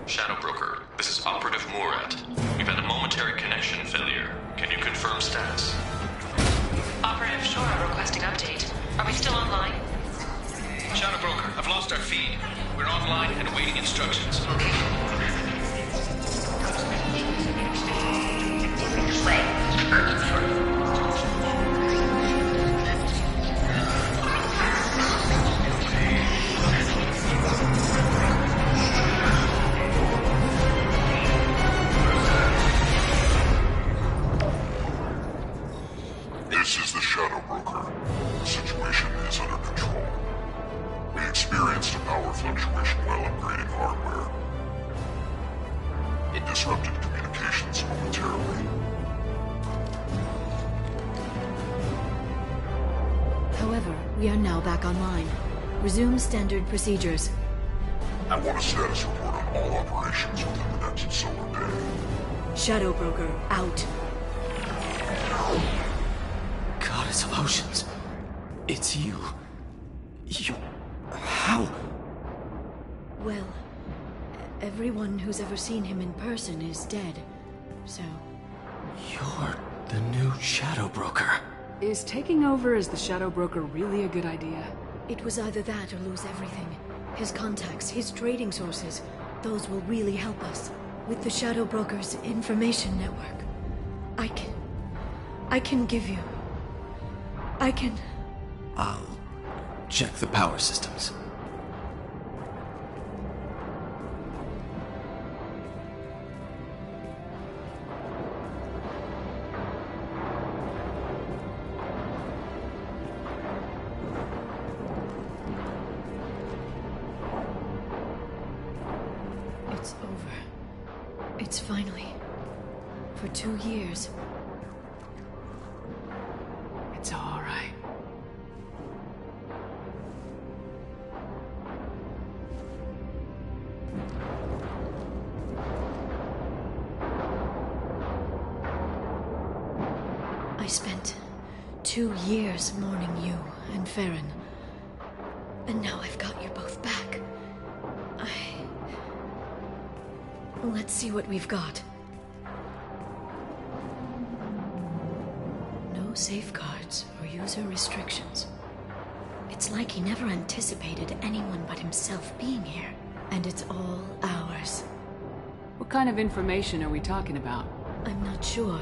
Shadow Broker, this is Operative Murat. We've had a momentary connection failure. Can you confirm status? Operative Shora requesting update. Are we still online? Shadow Broker, I've lost our feed. We're online and awaiting instructions. This is the Shadow Broker. The situation is under control. We experienced a power fluctuation while upgrading hardware. It disrupted communications momentarily. However, we are now back online. Resume standard procedures. I want a status report on all operations within the next solar day. Shadow Broker, out. Goddess of Oceans. It's you. You... How? Well, everyone who's ever seen him in person is dead, so... You're the new Shadow Broker. Is taking over as the Shadow Broker really a good idea? It was either that or lose everything. His contacts, his trading sources, those will really help us. With the Shadow Broker's information network, I can give you... I'll check the power systems. It's over. It's finally. For 2 years. It's all right. I spent 2 years mourning you and Farron. And now I've got you both back. Let's see what we've got. No safeguards or user restrictions. It's like he never anticipated anyone but himself being here. And it's all ours. What kind of information are we talking about? I'm not sure.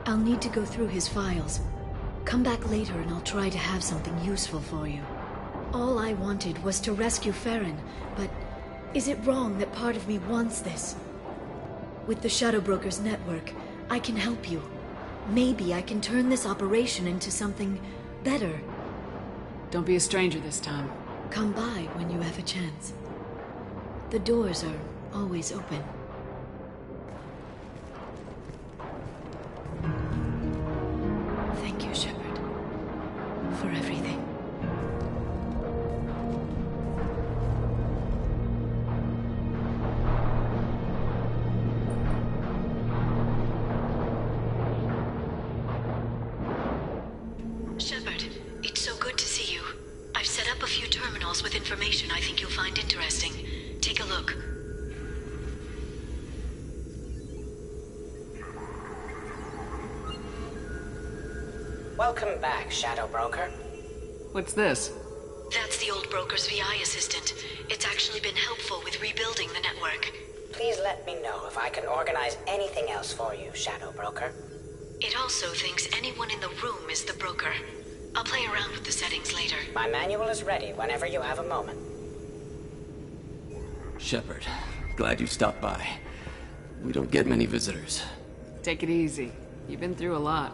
I'll need to go through his files. Come back later and I'll try to have something useful for you. All I wanted was to rescue Farron, but is it wrong that part of me wants this? With the Shadow Broker's network, I can help you. Maybe I can turn this operation into something better. Don't be a stranger this time. Come by when you have a chance. The doors are always open. Thank you, Shepard, for everything. Shepard, it's so good to see you. I've set up a few terminals with information I think you'll find interesting. Take a look. look. Welcome back, Shadow Broker. What's this? That's the old broker's VI assistant. It's actually been helpful with rebuilding the network. Please let me know if I can organize anything else for you, Shadow Broker. It also thinks anyone in the room is the broker. I'll play around with the settings later. My manual is ready whenever you have a moment. Shepard, glad you stopped by. We don't get many visitors. Take it easy. You've been through a lot.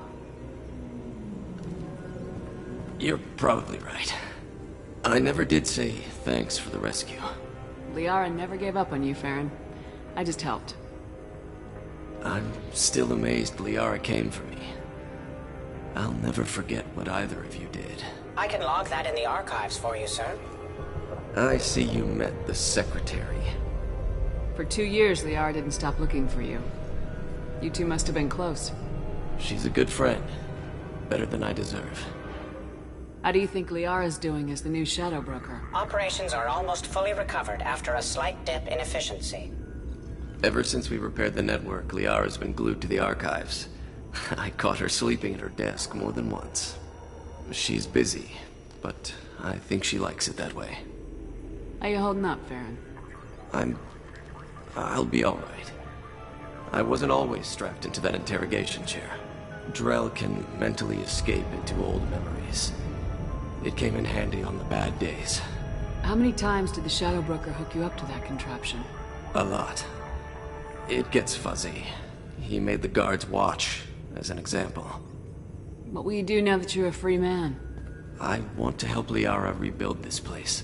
You're probably right. I never did say thanks for the rescue. Liara never gave up on you, Farron. I just helped. I'm still amazed Liara came for me. I'll never forget what either of you did. I can log that in the archives for you, sir. I see you met the Secretary. For 2 years, Liara didn't stop looking for you. You two must have been close. She's a good friend. Better than I deserve. How do you think Liara's doing as the new Shadow Broker? Operations are almost fully recovered after a slight dip in efficiency. Ever since we repaired the network, Liara's been glued to the archives. I caught her sleeping at her desk more than once. She's busy, but I think she likes it that way. How you holding up, Farron? I'll be alright. I wasn't always strapped into that interrogation chair. Drell can mentally escape into old memories. It came in handy on the bad days. How many times did the Shadow Broker hook you up to that contraption? A lot. It gets fuzzy. He made the guards watch, as an example. What will you do now that you're a free man? I want to help Liara rebuild this place.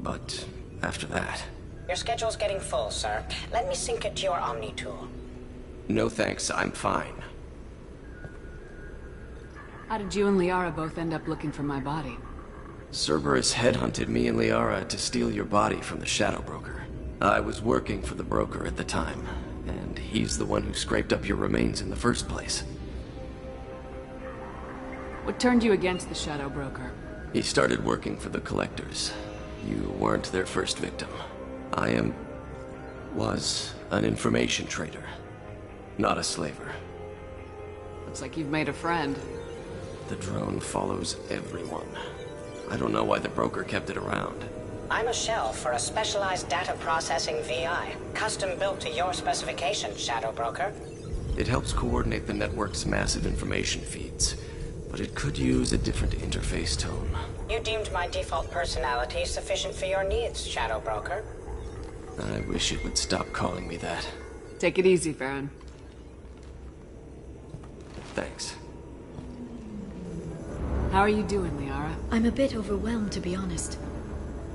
But after that... Your schedule's getting full, sir. Let me sync it to your Omni tool. No thanks, I'm fine. How did you and Liara both end up looking for my body? Cerberus headhunted me and Liara to steal your body from the Shadow Broker. I was working for the broker at the time, and he's the one who scraped up your remains in the first place. What turned you against the Shadow Broker? He started working for the Collectors. You weren't their first victim. was an information trader, not a slaver. Looks like you've made a friend. The drone follows everyone. I don't know why the broker kept it around. I'm a shell for a specialized data processing VI, custom built to your specifications, Shadow Broker. It helps coordinate the network's massive information feeds, but it could use a different interface tone. You deemed my default personality sufficient for your needs, Shadow Broker. I wish it would stop calling me that. Take it easy, Farron. Thanks. How are you doing, Liara? I'm a bit overwhelmed, to be honest.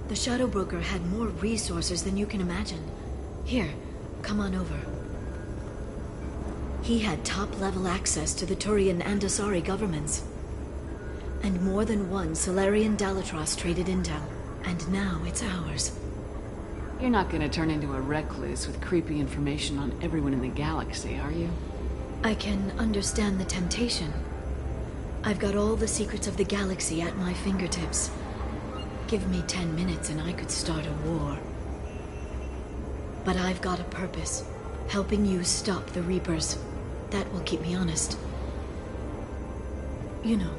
The Shadow Broker had more resources than you can imagine. Here, come on over. He had top-level access to the Turian and Asari governments. And more than one Solarian Dalatros traded intel. And now it's ours. You're not gonna turn into a recluse with creepy information on everyone in the galaxy, are you? I can understand the temptation. I've got all the secrets of the galaxy at my fingertips. Give me 10 minutes and I could start a war. But I've got a purpose. Helping you stop the Reapers. That will keep me honest. You know,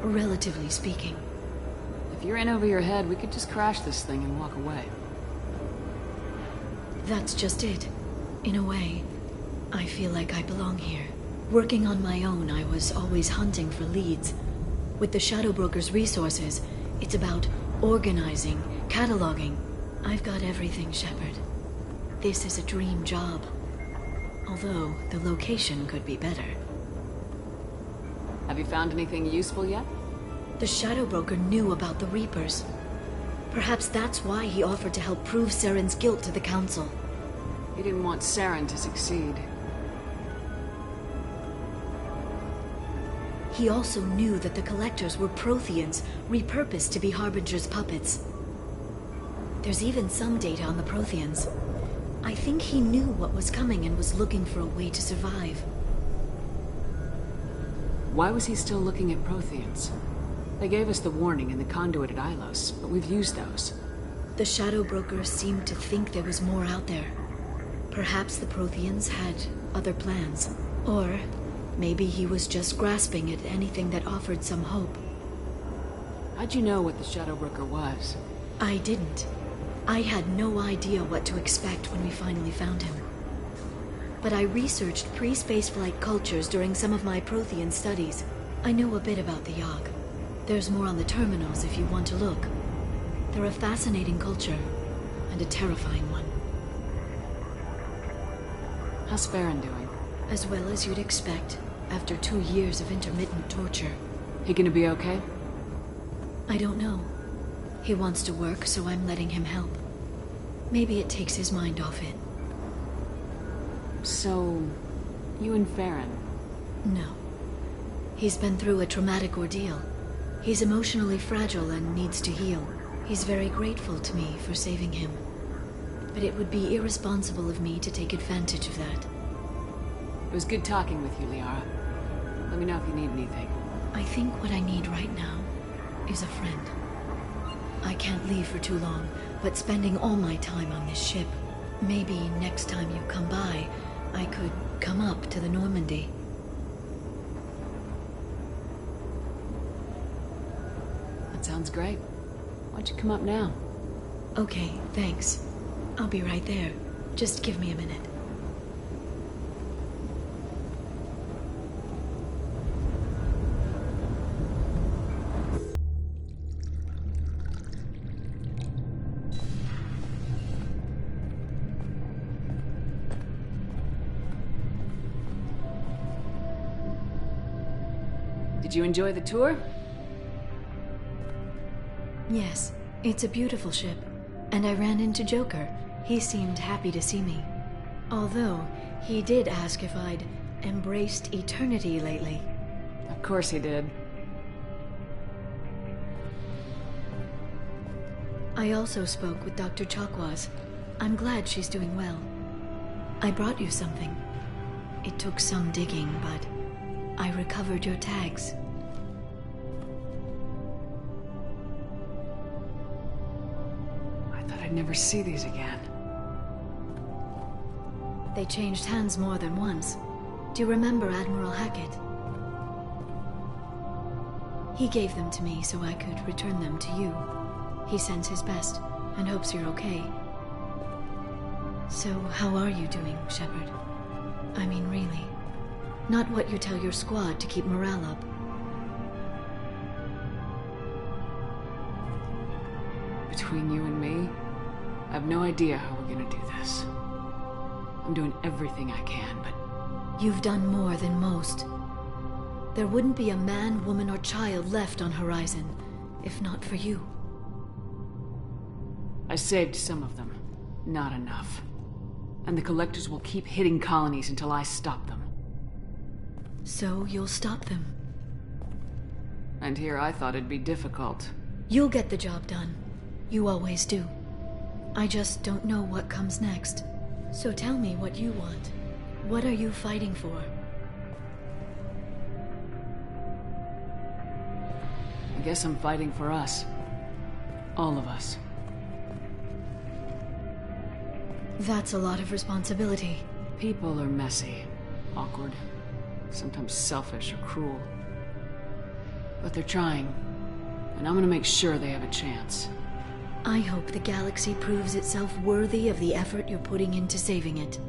relatively speaking. If you're in over your head, we could just crash this thing and walk away. That's just it. In a way, I feel like I belong here. Working on my own, I was always hunting for leads. With the Shadow Broker's resources, it's about organizing, cataloging. I've got everything, Shepard. This is a dream job. Although, the location could be better. Have you found anything useful yet? The Shadow Broker knew about the Reapers. Perhaps that's why he offered to help prove Saren's guilt to the Council. He didn't want Saren to succeed. He also knew that the Collectors were Protheans, repurposed to be Harbinger's puppets. There's even some data on the Protheans. I think he knew what was coming and was looking for a way to survive. Why was he still looking at Protheans? They gave us the warning in the conduit at Ilos, but we've used those. The Shadow Broker seemed to think there was more out there. Perhaps the Protheans had other plans. Or maybe he was just grasping at anything that offered some hope. How'd you know what the Shadow Broker was? I didn't. I had no idea what to expect when we finally found him. But I researched pre-spaceflight cultures during some of my Prothean studies. I know a bit about the Yogg. There's more on the terminals if you want to look. They're a fascinating culture, and a terrifying one. How's Farron doing? As well as you'd expect, after 2 years of intermittent torture. He gonna be okay? I don't know. He wants to work, so I'm letting him help. Maybe it takes his mind off it. So, you and Farron? No. He's been through a traumatic ordeal. He's emotionally fragile and needs to heal. He's very grateful to me for saving him. But it would be irresponsible of me to take advantage of that. It was good talking with you, Liara. Let me know if you need anything. I think what I need right now is a friend. I can't leave for too long, but spending all my time on this ship. Maybe next time you come by, I could come up to the Normandy. That sounds great. Why don't you come up now? Okay, thanks. I'll be right there. Just give me a minute. Did you enjoy the tour? Yes, it's a beautiful ship. And I ran into Joker. He seemed happy to see me. Although, he did ask if I'd embraced eternity lately. Of course he did. I also spoke with Dr. Chakwas. I'm glad she's doing well. I brought you something. It took some digging, but I recovered your tags. I'd never see these again. They changed hands more than once. Do you remember Admiral Hackett? He gave them to me so I could return them to you. He sends his best and hopes you're okay. So, how are you doing, Shepard? I mean, really. Not what you tell your squad to keep morale up. Between you and me, I have no idea how we're gonna do this. I'm doing everything I can, but... You've done more than most. There wouldn't be a man, woman, or child left on Horizon, if not for you. I saved some of them. Not enough. And the Collectors will keep hitting colonies until I stop them. So you'll stop them? And here I thought it'd be difficult. You'll get the job done. You always do. I just don't know what comes next. So tell me what you want. What are you fighting for? I guess I'm fighting for us. All of us. That's a lot of responsibility. People are messy, awkward, sometimes selfish or cruel. But they're trying, and I'm gonna make sure they have a chance. I hope the galaxy proves itself worthy of the effort you're putting into saving it.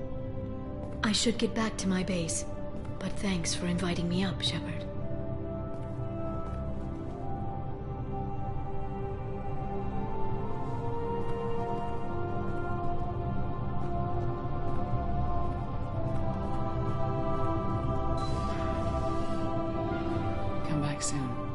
I should get back to my base, but thanks for inviting me up, Shepard. Come back soon.